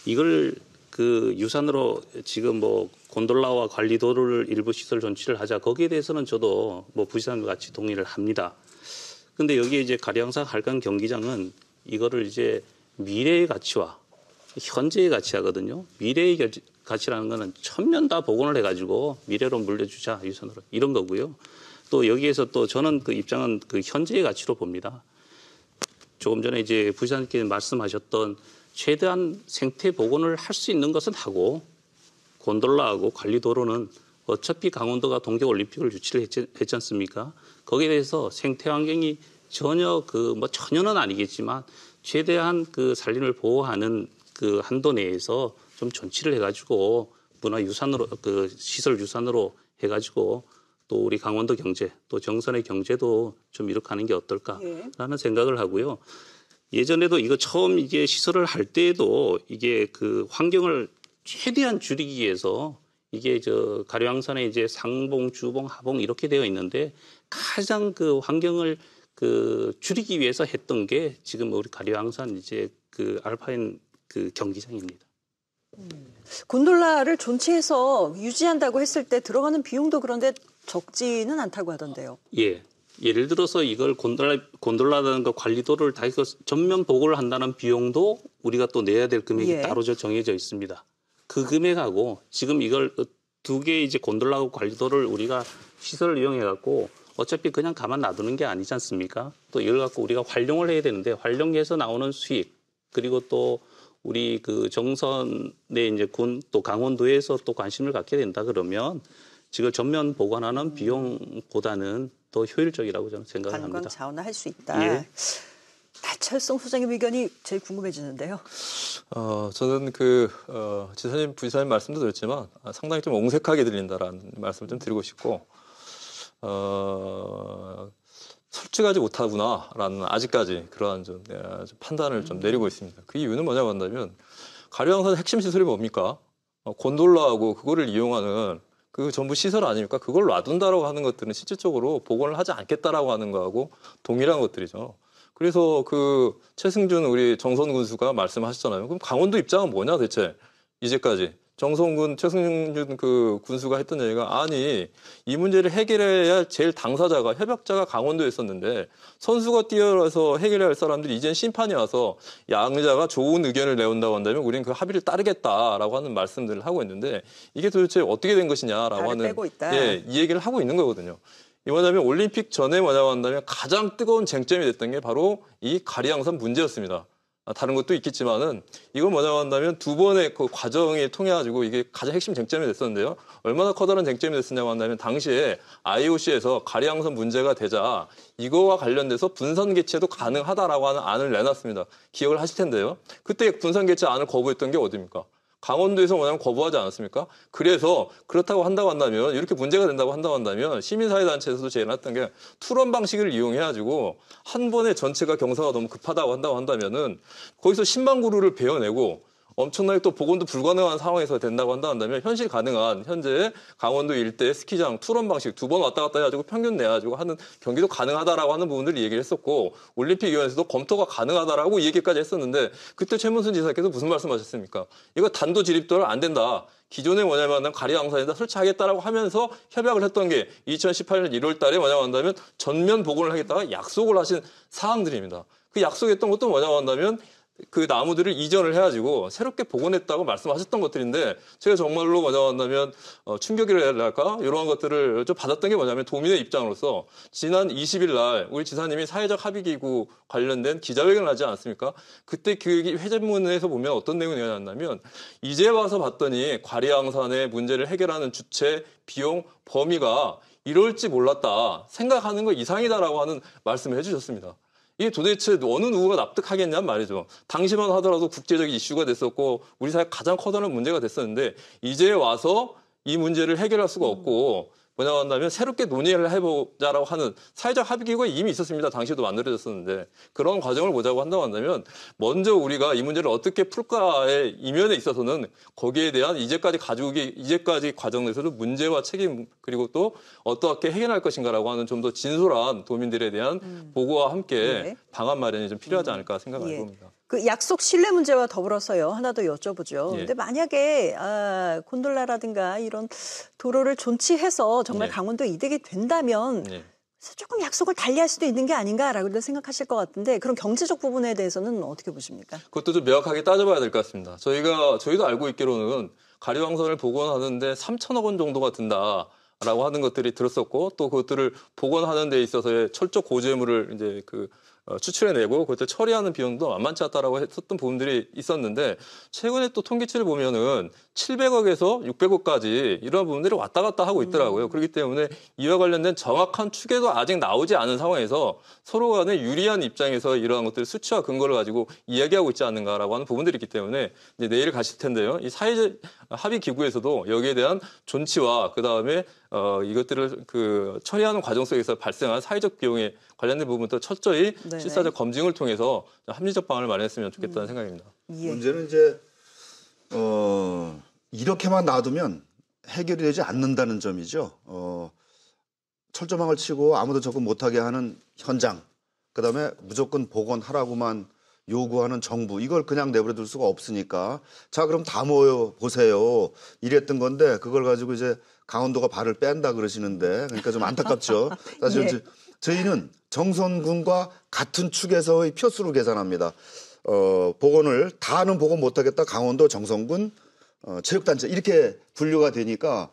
이걸 그 유산으로 지금 뭐 곤돌라와 관리도로를 일부 시설 존치를 하자 거기에 대해서는 저도 뭐 부시장과 같이 동의를 합니다. 근데 여기에 이제 가리왕산 한강 경기장은 이거를 이제 미래의 가치와 현재의 가치하거든요. 미래의 가치라는 거는 천년 다 복원을 해가지고 미래로 물려주자 유산으로 이런 거고요. 또 여기에서 또 저는 그 입장은 그 현재의 가치로 봅니다. 조금 전에 이제 부시장님께 말씀하셨던 최대한 생태 복원을 할 수 있는 것은 하고 곤돌라하고 관리도로는 어차피 강원도가 동계올림픽을 유치를 했지 않습니까? 거기에 대해서 생태 환경이 전혀 전혀는 아니겠지만 최대한 그 산림을 보호하는 그 한도 내에서 좀 존치를 해가지고 문화유산으로 그 시설 유산으로 해가지고 또 우리 강원도 경제 또 정선의 경제도 좀 이렇게 하는 게 어떨까라는 생각을 하고요. 예전에도 이거 처음 이게 시설을 할 때에도 이게 그 환경을 최대한 줄이기 위해서 이게 저 가리왕산에 이제 상봉, 주봉, 하봉 이렇게 되어 있는데 가장 그 환경을 그 줄이기 위해서 했던 게 지금 우리 가리왕산 이제 그 알파인 그 경기장입니다. 곤돌라를 존치해서 유지한다고 했을 때 들어가는 비용도 그런데 적지는 않다고 하던데요. 예. 예를 들어서 이걸 곤돌라든가 관리도를 다 해서 전면 복원을 한다는 비용도 우리가 또 내야 될 금액이 예. 따로 정해져 있습니다. 그 금액하고 지금 이걸 두 개 이제 곤돌라하고 관리도를 우리가 시설을 이용해 갖고 어차피 그냥 가만 놔두는 게 아니지 않습니까? 또 이걸 갖고 우리가 활용을 해야 되는데 활용해서 나오는 수익 그리고 또 우리 그 정선의 이제 군 또 강원도에서 또 관심을 갖게 된다 그러면 지금 전면 보관하는 비용보다는 더 효율적이라고 저는 생각을 관광 합니다. 자원화할 수 있다. 예. 나철성 소장의 의견이 제일 궁금해지는데요. 저는 지사님, 부지사님 말씀도 드렸지만 상당히 좀 옹색하게 들린다라는 말씀을 좀 드리고 싶고, 솔직하지 못하구나라는 아직까지 그러한 좀 판단을 좀 내리고 있습니다. 그 이유는 뭐냐고 한다면 가류항선의 핵심 시설이 뭡니까? 곤돌라하고 그거를 이용하는 그 전부 시설 아닙니까? 그걸 놔둔다라고 하는 것들은 실질적으로 복원을 하지 않겠다라고 하는 거하고 동일한 것들이죠. 그래서 그 최승준 우리 정선 군수가 말씀하셨잖아요. 그럼 강원도 입장은 뭐냐 대체 이제까지 정성군 최승준 그 군수가 했던 얘기가 아니 이 문제를 해결해야 제일 당사자가 협약자가 강원도에 있었는데 선수가 뛰어서 해결해야 할 사람들이 이젠 심판이 와서 양자가 좋은 의견을 내온다고 한다면 우리는 그 합의를 따르겠다라고 하는 말씀들을 하고 있는데 이게 도대체 어떻게 된 것이냐라고 하는 빼고 있다. 예, 이 얘기를 하고 있는 거거든요. 이 뭐냐면 올림픽 전에 뭐냐고 한다면 가장 뜨거운 쟁점이 됐던 게 바로 이 가리항선 문제였습니다. 다른 것도 있겠지만은 이건 뭐냐고 한다면 두 번의 그 과정이 통해 가지고 이게 가장 핵심 쟁점이 됐었는데요. 얼마나 커다란 쟁점이 됐었냐고 한다면 당시에 IOC에서 가리항선 문제가 되자 이거와 관련돼서 분산 개최도 가능하다라고 하는 안을 내놨습니다. 기억을 하실 텐데요. 그때 분산 개최 안을 거부했던 게 어디입니까? 강원도에서 뭐냐면 거부하지 않았습니까? 그래서 그렇다고 한다고 한다면 이렇게 문제가 된다고 한다고 한다면 시민사회단체에서도 제안했던 게 투런 방식을 이용해가지고 한 번에 전체가 경사가 너무 급하다고 한다고 한다면은 거기서 10만 그루를 베어내고 엄청나게 또 복원도 불가능한 상황에서 된다고 한다면 현실 가능한 현재 강원도 일대 스키장 투런 방식 두 번 왔다 갔다 해가지고 평균 내가지고 하는 경기도 가능하다라고 하는 부분들을 얘기를 했었고 올림픽위원회에서도 검토가 가능하다라고 얘기까지 했었는데 그때 최문순 지사께서 무슨 말씀하셨습니까? 이거 단도직입적으로 안 된다. 기존에 뭐냐면 가리항선에다 설치하겠다라고 하면서 협약을 했던 게 2018년 1월 달에 뭐냐고 한다면 전면 복원을 하겠다가 약속을 하신 사항들입니다. 그 약속했던 것도 뭐냐고 한다면 그 나무들을 이전을 해가지고 새롭게 복원했다고 말씀하셨던 것들인데 제가 정말로 뭐냐고 한다면 충격이랄까 이런 것들을 좀 받았던 게 뭐냐면 도민의 입장으로서 지난 20일 날 우리 지사님이 사회적 합의기구 관련된 기자회견을 하지 않았습니까? 그때 그 회견문에서 보면 어떤 내용이 나왔냐면 이제 와서 봤더니 과리항산의 문제를 해결하는 주체, 비용, 범위가 이럴지 몰랐다. 생각하는 거 이상이다라고 하는 말씀을 해주셨습니다. 이게 도대체 어느 누구가 납득하겠냔 말이죠. 당시만 하더라도 국제적인 이슈가 됐었고 우리 사회 가장 커다란 문제가 됐었는데 이제 와서 이 문제를 해결할 수가 없고 뭐냐고 한다면 새롭게 논의를 해보자라고 하는 사회적 합의기구가 이미 있었습니다. 당시에도 만들어졌었는데 그런 과정을 보자고 한다고 한다면 먼저 우리가 이 문제를 어떻게 풀까의 이면에 있어서는 거기에 대한 이제까지 과정에서도 문제와 책임 그리고 또 어떻게 해결할 것인가라고 하는 좀 더 진솔한 도민들에 대한 보고와 함께 네. 방안 마련이 좀 필요하지 않을까 생각을 해봅니다. 그 약속 신뢰 문제와 더불어서 하나 더 여쭤보죠. 예. 근데 만약에 곤돌라라든가 이런 도로를 존치해서 정말 예. 강원도에 이득이 된다면 예. 조금 약속을 달리할 수도 있는 게 아닌가라고 생각하실 것 같은데 그런 경제적 부분에 대해서는 어떻게 보십니까? 그것도 좀 명확하게 따져봐야 될 것 같습니다. 저희도 알고 있기로는 가리왕선을 복원하는데 3천억 원 정도가 든다라고 하는 것들이 들었었고 또 그것들을 복원하는 데 있어서의 철저 고재물을 이제 추출해내고 그것을 처리하는 비용도 만만치 않다라고 했었던 부분들이 있었는데 최근에 또 통계치를 보면은 700억에서 600억까지 이런 부분들이 왔다 갔다 하고 있더라고요. 그렇기 때문에 이와 관련된 정확한 추계도 아직 나오지 않은 상황에서 서로 간에 유리한 입장에서 이러한 것들 수치와 근거를 가지고 이야기하고 있지 않는가라고 하는 부분들이 있기 때문에 이제 내일 가실 텐데요. 이 사회적 합의 기구에서도 여기에 대한 존치와 그 다음에 이것들을 처리하는 과정 속에서 발생한 사회적 비용에 관련된 부분도 철저히 네네. 실사적 검증을 통해서 합리적 방안을 마련했으면 좋겠다는 생각입니다. 예. 문제는 이제 이렇게만 놔두면 해결이 되지 않는다는 점이죠. 철조망을 치고 아무도 접근 못하게 하는 현장, 그다음에 무조건 복원하라고만 요구하는 정부, 이걸 그냥 내버려둘 수가 없으니까 자 그럼 다 모여 보세요 이랬던 건데 그걸 가지고 이제 강원도가 발을 뺀다 그러시는데 그러니까 좀 안타깝죠. 사실 예. 이제 저희는 정선군과 같은 축에서의 표수를 계산합니다. 복원을 다는 복원 못하겠다. 강원도 정선군 체육단체 이렇게 분류가 되니까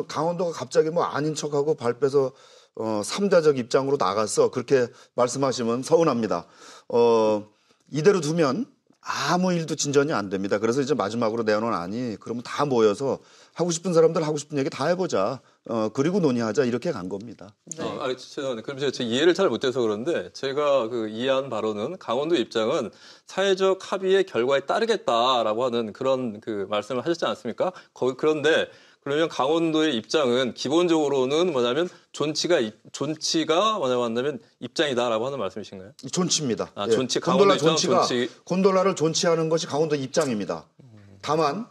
강원도가 갑자기 뭐 아닌 척하고 발 빼서 삼자적 입장으로 나갔어. 그렇게 말씀하시면 서운합니다. 이대로 두면 아무 일도 진전이 안 됩니다. 그래서 이제 마지막으로 내놓은 안이 그러면 다 모여서 하고 싶은 사람들 하고 싶은 얘기 다 해보자. 그리고 논의하자 이렇게 간 겁니다. 네. 죄송한데 그럼 제가 이해를 잘 못해서 그런데 제가 그 이해한 바로는 강원도 입장은 사회적 합의의 결과에 따르겠다라고 하는 그런 그 말씀을 하셨지 않습니까? 그런데 그러면 강원도의 입장은 기본적으로는 뭐냐면 존치가 뭐냐면 입장이다라고 하는 말씀이신가요? 존치입니다. 아, 예. 존치, 곤돌라 강원도 존치가 존치. 곤돌라를 존치하는 것이 강원도 입장입니다. 다만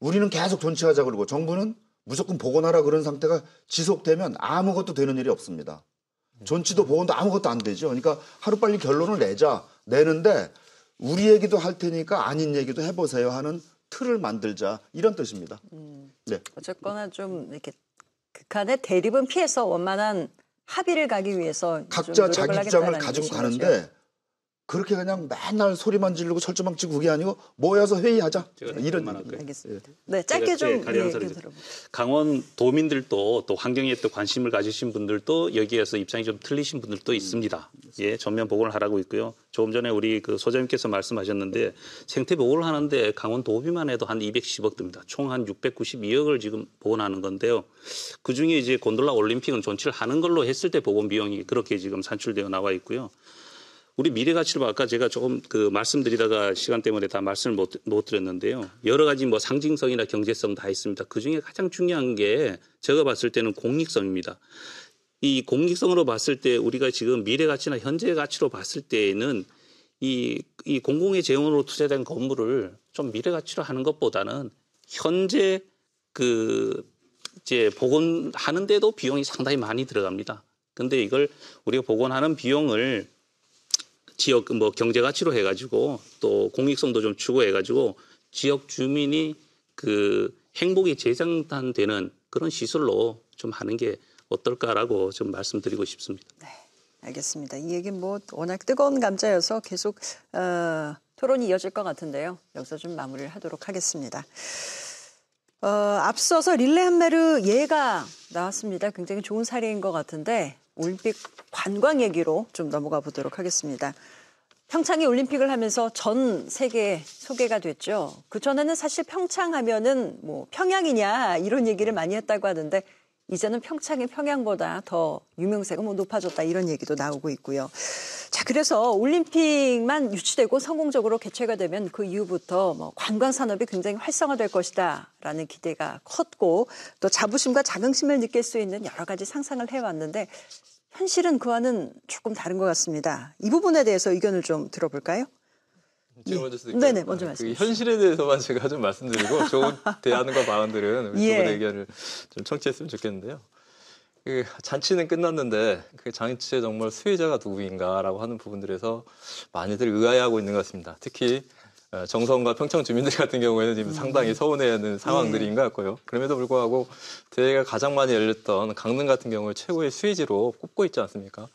우리는 계속 존치하자 그러고 정부는 무조건 복원하라 그런 상태가 지속되면 아무것도 되는 일이 없습니다. 존치도 복원도 아무것도 안 되죠. 그러니까 하루빨리 결론을 내는데 우리 얘기도 할 테니까 아닌 얘기도 해보세요 하는 틀을 만들자 이런 뜻입니다. 네. 어쨌거나 좀 이렇게 극한의 대립은 피해서 원만한 합의를 가기 위해서 각자 좀 자기 노력을 입장을 하겠다는 가지고 뜻인 가는데 거죠. 그렇게 그냥 맨날 소리만 지르고 철조망 치고 그게 아니고 모여서 회의하자 이런 얘기입니다. 알겠습니다. 네, 짧게 좀 얘기 들어볼게요. 강원 도민들도 또 환경에 또 관심을 가지신 분들도 여기에서 입장이 좀 틀리신 분들도 있습니다. 예, 전면 복원을 하라고 있고요. 조금 전에 우리 그 소장님께서 말씀하셨는데 생태 복원을 하는데 강원 도비만 해도 한 210억 듭니다. 총 한 692억을 지금 복원하는 건데요. 그 중에 이제 곤돌라 올림픽은 존치를 하는 걸로 했을 때 복원 비용이 그렇게 지금 산출되어 나와 있고요. 우리 미래 가치로 아까 제가 조금 그 말씀드리다가 시간 때문에 다 말씀을 못 드렸는데요. 여러 가지 뭐 상징성이나 경제성 다 있습니다. 그 중에 가장 중요한 게 제가 봤을 때는 공익성입니다. 이 공익성으로 봤을 때 우리가 지금 미래 가치나 현재 가치로 봤을 때에는 이 공공의 재원으로 투자된 건물을 좀 미래 가치로 하는 것보다는 현재 그 이제 복원하는데도 비용이 상당히 많이 들어갑니다. 근데 이걸 우리가 복원하는 비용을 지역 뭐 경제 가치로 해가지고 또 공익성도 좀 추구해가지고 지역 주민이 그 행복이 재생산되는 그런 시설로 좀 하는 게 어떨까라고 좀 말씀드리고 싶습니다. 네, 알겠습니다. 이 얘기는 뭐 워낙 뜨거운 감자여서 계속 토론이 이어질 것 같은데요. 여기서 좀 마무리를 하도록 하겠습니다. 앞서서 릴레 한메르 예가 나왔습니다. 굉장히 좋은 사례인 것 같은데 올림픽 관광 얘기로 좀 넘어가 보도록 하겠습니다. 평창이 올림픽을 하면서 전 세계에 소개가 됐죠. 그전에는 사실 평창하면은 뭐 평양이냐 이런 얘기를 많이 했다고 하는데 이제는 평창이 평양보다 더 유명세가 뭐 높아졌다 이런 얘기도 나오고 있고요. 자, 그래서 올림픽만 유치되고 성공적으로 개최가 되면 그 이후부터 뭐 관광 산업이 굉장히 활성화될 것이다라는 기대가 컸고 또 자부심과 자긍심을 느낄 수 있는 여러 가지 상상을 해왔는데 현실은 그와는 조금 다른 것 같습니다. 이 부분에 대해서 의견을 좀 들어볼까요? 제가 먼저 드릴까요? 네네, 먼저 말씀해 주시죠. 현실에 대해서만 제가 좀 말씀드리고 좋은 대안과 방안들은 우리 두 예. 분의 의견을 좀 청취했으면 좋겠는데요. 그 잔치는 끝났는데 그 잔치의 정말 수혜자가 누구인가라고 하는 부분들에서 많이들 의아해하고 있는 것 같습니다. 특히 정선과 평창 주민들 같은 경우에는 지금 상당히 서운해하는 상황들인 것 같고요. 그럼에도 불구하고 대회가 가장 많이 열렸던 강릉 같은 경우에 최고의 수혜지로 꼽고 있지 않습니까?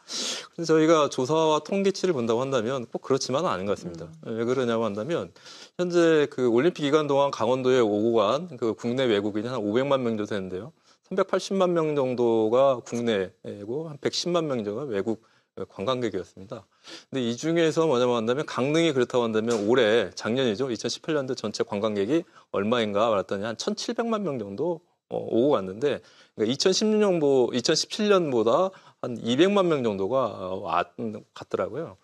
그래서 저희가 조사와 통계치를 본다고 한다면 꼭 그렇지만은 않은 것 같습니다. 왜 그러냐고 한다면 현재 그 올림픽 기간 동안 강원도에 오고 간 그 국내 외국인이 한 500만 명 정도 되는데요. 380만 명 정도가 국내고 한 110만 명 정도가 외국 관광객이었습니다. 근데 이 중에서 뭐냐고 한다면 강릉이 그렇다고 한다면 올해 작년이죠. 2018년도 전체 관광객이 얼마인가 봤더니 한 1,700만 명 정도 오고 갔는데 그러니까 2017년보다 한 200만 명 정도가 갔더라고요.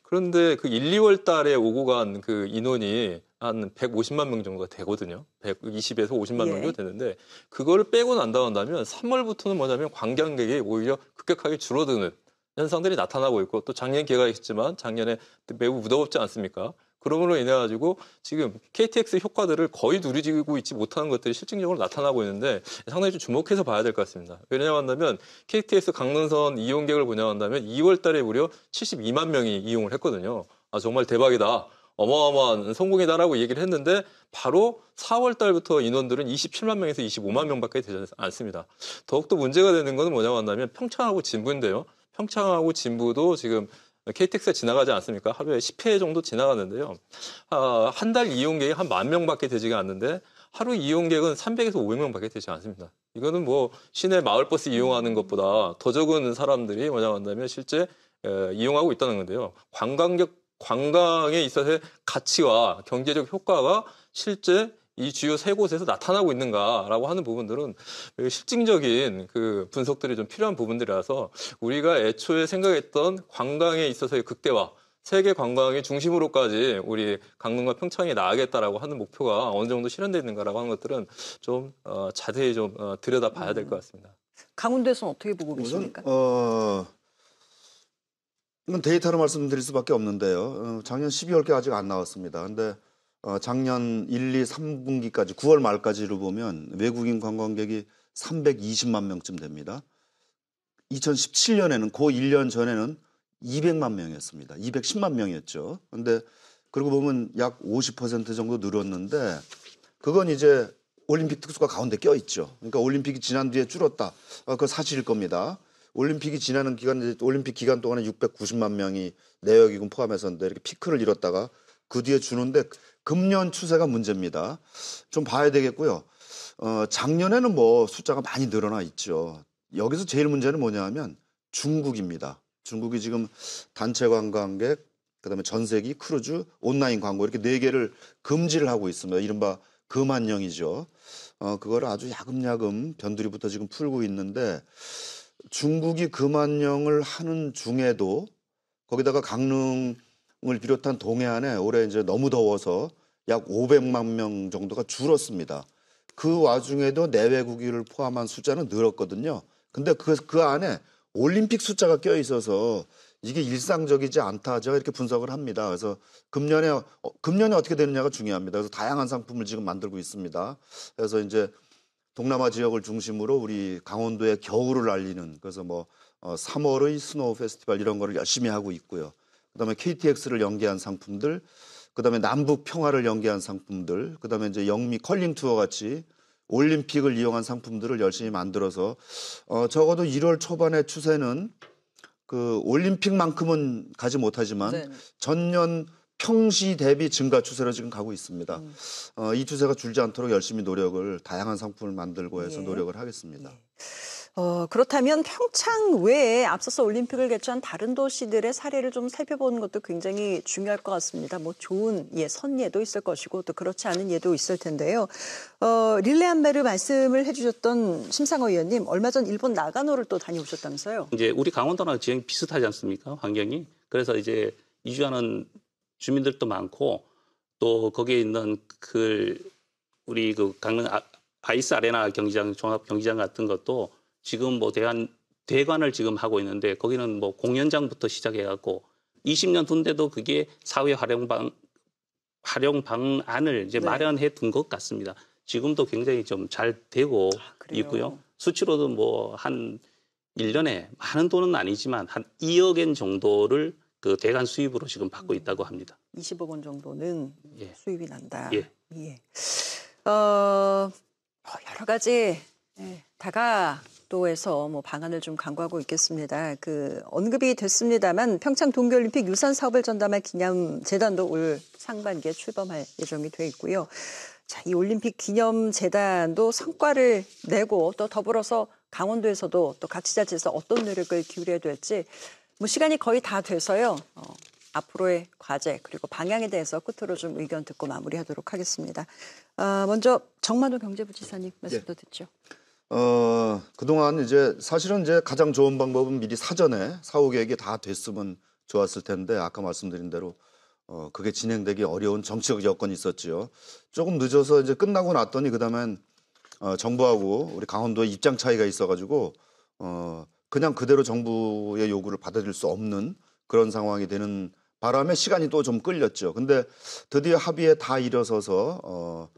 그런데 그 1, 2월 달에 오고 간 그 인원이 한 150만 명 정도가 되거든요. 120에서 50만 명 정도 되는데 그거를 빼고 난다고 한다면 3월부터는 뭐냐면 관광객이 오히려 급격하게 줄어드는 현상들이 나타나고 있고 또 작년 기회가 있었지만 작년에 매우 무더웠지 않습니까? 그러므로 인해 가지고 지금 KTX 효과들을 거의 누리고 있지 못하는 것들이 실질적으로 나타나고 있는데 상당히 좀 주목해서 봐야 될 것 같습니다. 왜냐하고 한다면 KTX 강릉선 이용객을 보냐고 한다면 2월 달에 무려 72만 명이 이용을 했거든요. 아, 정말 대박이다. 어마어마한 성공이다라고 얘기를 했는데 바로 4월 달부터 인원들은 27만 명에서 25만 명밖에 되지 않습니다. 더욱더 문제가 되는 것은 뭐냐고 한다면 평창하고 진부인데요. 평창하고 진부도 지금 KTX가 지나가지 않습니까? 하루에 10회 정도 지나가는데요. 한 달 이용객이 한 10,000명밖에 되지가 않는데 하루 이용객은 300에서 500명밖에 되지 않습니다. 이거는 뭐 시내 마을버스 이용하는 것보다 더 적은 사람들이 뭐냐고 한다면 실제 이용하고 있다는 건데요. 관광에 있어서의 가치와 경제적 효과가 실제 이 주요 세 곳에서 나타나고 있는가라고 하는 부분들은 실증적인 그 분석들이 좀 필요한 부분들이라서 우리가 애초에 생각했던 관광에 있어서의 극대화, 세계 관광의 중심으로까지 우리 강릉과 평창이 나아가겠다라고 하는 목표가 어느 정도 실현되어 있는가라고 하는 것들은 좀 자세히 좀 들여다봐야 될 것 같습니다. 강원도에서는 어떻게 보고 우선 계십니까? 이건 데이터로 말씀드릴 수밖에 없는데요. 작년 12월께 아직 안 나왔습니다. 근데 작년 1, 2, 3분기까지 9월 말까지로 보면 외국인 관광객이 320만 명쯤 됩니다. 2017년에는 그 1년 전에는 200만 명이었습니다. 210만 명이었죠. 근데 그러고 보면 약 50% 정도 늘었는데 그건 이제 올림픽 특수가 가운데 껴있죠. 그러니까 올림픽이 지난 뒤에 줄었다. 그거 사실일 겁니다. 올림픽이 지나는 기간, 올림픽 기간 동안에 690만 명이 내역이군 포함해서인데 이렇게 피크를 이뤘다가 그 뒤에 주는데 금년 추세가 문제입니다. 좀 봐야 되겠고요. 작년에는 뭐 숫자가 많이 늘어나 있죠. 여기서 제일 문제는 뭐냐 하면 중국입니다. 중국이 지금 단체 관광객, 그다음에 전세기, 크루즈, 온라인 광고 이렇게 4개를 금지를 하고 있습니다. 이른바 금한령이죠. 그걸 아주 야금야금 변두리부터 지금 풀고 있는데 중국이 금한령을 하는 중에도 거기다가 강릉을 비롯한 동해안에 올해 이제 너무 더워서 약 500만 명 정도가 줄었습니다. 그 와중에도 내외국인을 포함한 숫자는 늘었거든요. 근데 그 안에 올림픽 숫자가 껴 있어서 이게 일상적이지 않다. 제가 이렇게 분석을 합니다. 그래서 금년에 어떻게 되느냐가 중요합니다. 그래서 다양한 상품을 지금 만들고 있습니다. 그래서 이제 동남아 지역을 중심으로 우리 강원도의 겨울을 알리는 그래서 뭐 3월의 스노우 페스티벌 이런 거를 열심히 하고 있고요. 그다음에 KTX를 연계한 상품들, 그다음에 남북 평화를 연계한 상품들, 그다음에 이제 영미 컬링 투어 같이 올림픽을 이용한 상품들을 열심히 만들어서 적어도 1월 초반의 추세는 그 올림픽만큼은 가지 못하지만 네. 전년 평시 대비 증가 추세로 지금 가고 있습니다. 이 추세가 줄지 않도록 열심히 다양한 상품을 만들고 해서 예. 노력을 하겠습니다. 그렇다면 평창 외에 앞서서 올림픽을 개최한 다른 도시들의 사례를 좀 살펴보는 것도 굉장히 중요할 것 같습니다. 뭐 좋은 선예도 있을 것이고 또 그렇지 않은 예도 있을 텐데요. 릴레이 안매를 말씀을 해주셨던 심상호 의원님, 얼마 전 일본 나가노를 또 다녀오셨다면서요? 이제 우리 강원도랑 지형이 비슷하지 않습니까? 환경이. 그래서 이제 이주하는 주민들도 많고 또 거기에 있는 우리 강릉 아이스 아레나 경기장, 종합 경기장 같은 것도 지금 뭐 대관을 지금 하고 있는데 거기는 뭐 공연장부터 시작해갖고 20년 둔데도 그게 사회 활용 방안을 이제 네. 마련해 둔 것 같습니다. 지금도 굉장히 좀 잘 되고 그래요? 있고요. 수치로도 뭐 한 1년에 많은 돈은 아니지만 한 2억엔 정도를 그 대관 수입으로 지금 받고 있다고 합니다. 20억 원 정도는 예. 수입이 난다. 예. 예. 여러 가지 다가도에서 뭐 방안을 좀 강구하고 있겠습니다. 언급이 됐습니다만 평창 동계올림픽 유산 사업을 전담할 기념재단도 올 상반기에 출범할 예정이 돼 있고요. 자, 이 올림픽 기념재단도 성과를 내고 또 더불어서 강원도에서도 또 각 지자체에서 어떤 노력을 기울여야 될지 뭐 시간이 거의 다 돼서요. 앞으로의 과제 그리고 방향에 대해서 끝으로 좀 의견 듣고 마무리하도록 하겠습니다. 먼저 정만호 경제부지사님 말씀도 듣죠. 그동안 사실은 가장 좋은 방법은 미리 사전에 사후 계획이 다 됐으면 좋았을 텐데 아까 말씀드린 대로 그게 진행되기 어려운 정치적 여건이 있었지요. 조금 늦어서 끝나고 났더니 그다음엔 정부하고 우리 강원도의 입장 차이가 있어가지고 그냥 그대로 정부의 요구를 받아들일 수 없는 그런 상황이 되는 바람에 시간이 또 좀 끌렸죠. 근데 드디어 합의에 다 일어서서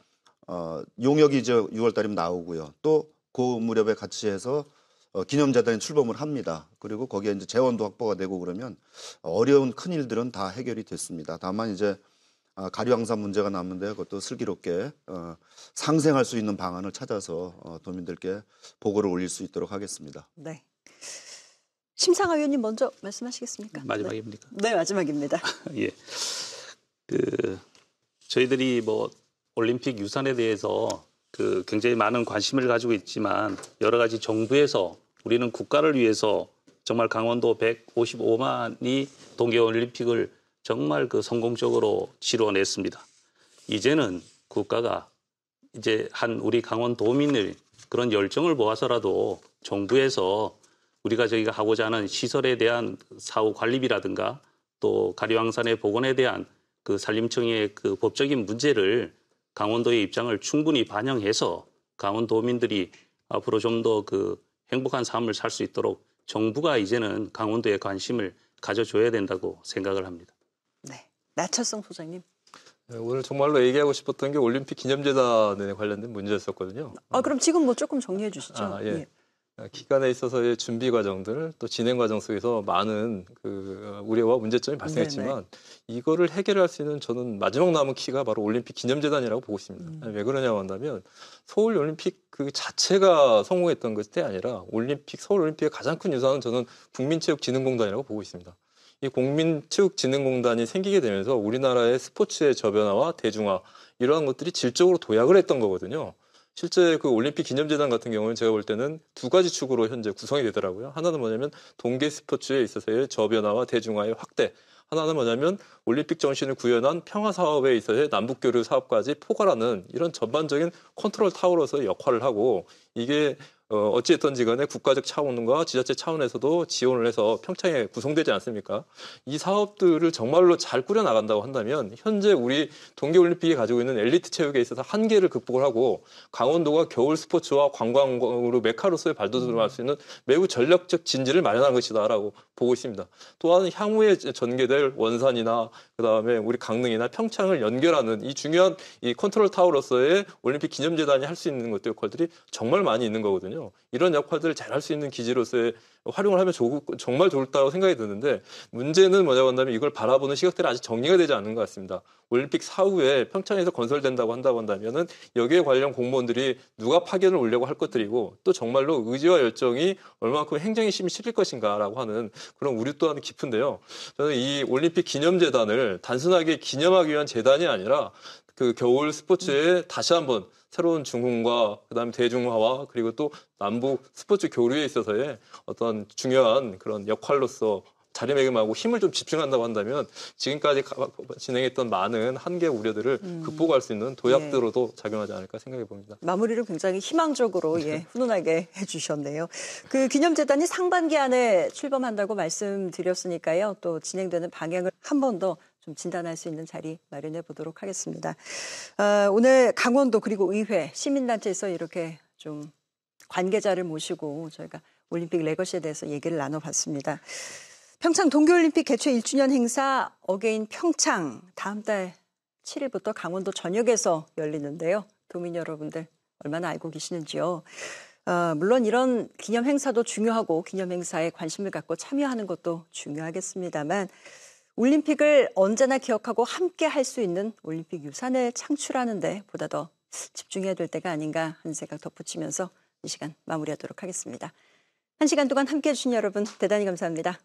용역이 6월 달이면 나오고요. 또 그 무렵에 같이 해서 기념재단이 출범을 합니다. 그리고 거기에 재원도 확보가 되고 그러면 어려운 큰 일들은 다 해결이 됐습니다. 다만 가류항산 문제가 남는데 그것도 슬기롭게 상생할 수 있는 방안을 찾아서 도민들께 보고를 올릴 수 있도록 하겠습니다. 네. 심상아 의원님 먼저 말씀하시겠습니까? 마지막입니까? 네, 마지막입니다. 예. 저희들이 뭐 올림픽 유산에 대해서 굉장히 많은 관심을 가지고 있지만 여러 가지 정부에서 우리는 국가를 위해서 정말 강원도 155만이 동계올림픽을 정말 성공적으로 치러냈습니다. 이제는 국가가 이제 우리 강원도민의 그런 열정을 모아서라도 정부에서 저희가 하고자 하는 시설에 대한 사후 관리비라든가 또 가리왕산의 복원에 대한 산림청의 법적인 문제를 강원도의 입장을 충분히 반영해서 강원도민들이 앞으로 좀 더 행복한 삶을 살 수 있도록 정부가 이제는 강원도에 관심을 가져줘야 된다고 생각을 합니다. 네, 나철성 소장님. 네, 오늘 정말로 얘기하고 싶었던 게 올림픽 기념재단에 관련된 문제였었거든요. 그럼 지금 조금 정리해 주시죠. 예. 예. 기간에 있어서의 준비 과정들 또 진행 과정 속에서 많은 우려와 문제점이 발생했지만 이거를 해결할 수 있는 저는 마지막 남은 키가 바로 올림픽 기념재단이라고 보고 있습니다. 왜 그러냐고 한다면 서울 올림픽 그 자체가 성공했던 것이 아니라 서울 올림픽의 가장 큰 유산은 저는 국민체육진흥공단이라고 보고 있습니다. 이 국민체육진흥공단이 생기게 되면서 우리나라의 스포츠의 저변화와 대중화 이러한 것들이 질적으로 도약을 했던 거거든요. 실제 올림픽 기념재단 같은 경우는 제가 볼 때는 두 가지 축으로 현재 구성이 되더라고요. 하나는 뭐냐면 동계 스포츠에 있어서의 저변화와 대중화의 확대. 하나는 뭐냐면 올림픽 정신을 구현한 평화 사업에 있어서의 남북 교류 사업까지 포괄하는 이런 전반적인 컨트롤 타워로서의 역할을 하고 이게 어찌됐든지 간에 국가적 차원과 지자체 차원에서도 지원을 해서 평창에 구성되지 않습니까? 이 사업들을 정말로 잘 꾸려나간다고 한다면 현재 우리 동계올림픽이 가지고 있는 엘리트 체육에 있어서 한계를 극복을 하고 강원도가 겨울 스포츠와 관광으로 메카로서의 발돋움을 할 수 있는 매우 전략적 진지를 마련한 것이다라고 보고 있습니다. 또한 향후에 전개될 원산이나 그다음에 우리 강릉이나 평창을 연결하는 이 중요한 이 컨트롤 타워로서의 올림픽 기념재단이 할 수 있는 것들 역할들이 정말 많이 있는 거거든요. 이런 역할들을 잘 할 수 있는 기지로서의 활용을 하면 정말 좋다고 생각이 드는데 문제는 뭐냐고 한다면 이걸 바라보는 시각들이 아직 정리가 되지 않는 것 같습니다. 올림픽 사후에 평창에서 건설된다고 한다면은 여기에 관련 공무원들이 누가 파견을 오려고 할 것들이고 또 정말로 의지와 열정이 얼마만큼 행정에 힘이 실릴 것인가라고 하는 그런 우려 또한 깊은데요. 저는 이 올림픽 기념재단을 단순하게 기념하기 위한 재단이 아니라 겨울 스포츠에 다시 한번 새로운 중흥과 그다음에 대중화와 그리고 또 남북 스포츠 교류에 있어서의 어떤 중요한 그런 역할로서 자리매김하고 힘을 좀 집중한다고 한다면 지금까지 진행했던 많은 한계 우려들을 극복할 수 있는 도약으로도 작용하지 않을까 생각해 봅니다. 마무리를 굉장히 희망적으로 훈훈하게 해주셨네요. 기념재단이 상반기 안에 출범한다고 말씀드렸으니까요. 또 진행되는 방향을 한 번 더 좀 진단할 수 있는 자리 마련해 보도록 하겠습니다. 오늘 강원도 그리고 의회, 시민단체에서 이렇게 좀 관계자를 모시고 저희가 올림픽 레거시에 대해서 얘기를 나눠봤습니다. 평창 동계올림픽 개최 1주년 행사 어게인 평창 다음 달 7일부터 강원도 전역에서 열리는데요. 도민 여러분들 얼마나 알고 계시는지요? 물론 이런 기념 행사도 중요하고 기념 행사에 관심을 갖고 참여하는 것도 중요하겠습니다만 올림픽을 언제나 기억하고 함께 할 수 있는 올림픽 유산을 창출하는 데 보다 더 집중해야 될 때가 아닌가 하는 생각 덧붙이면서 이 시간 마무리하도록 하겠습니다. 1시간 동안 함께해 주신 여러분 대단히 감사합니다.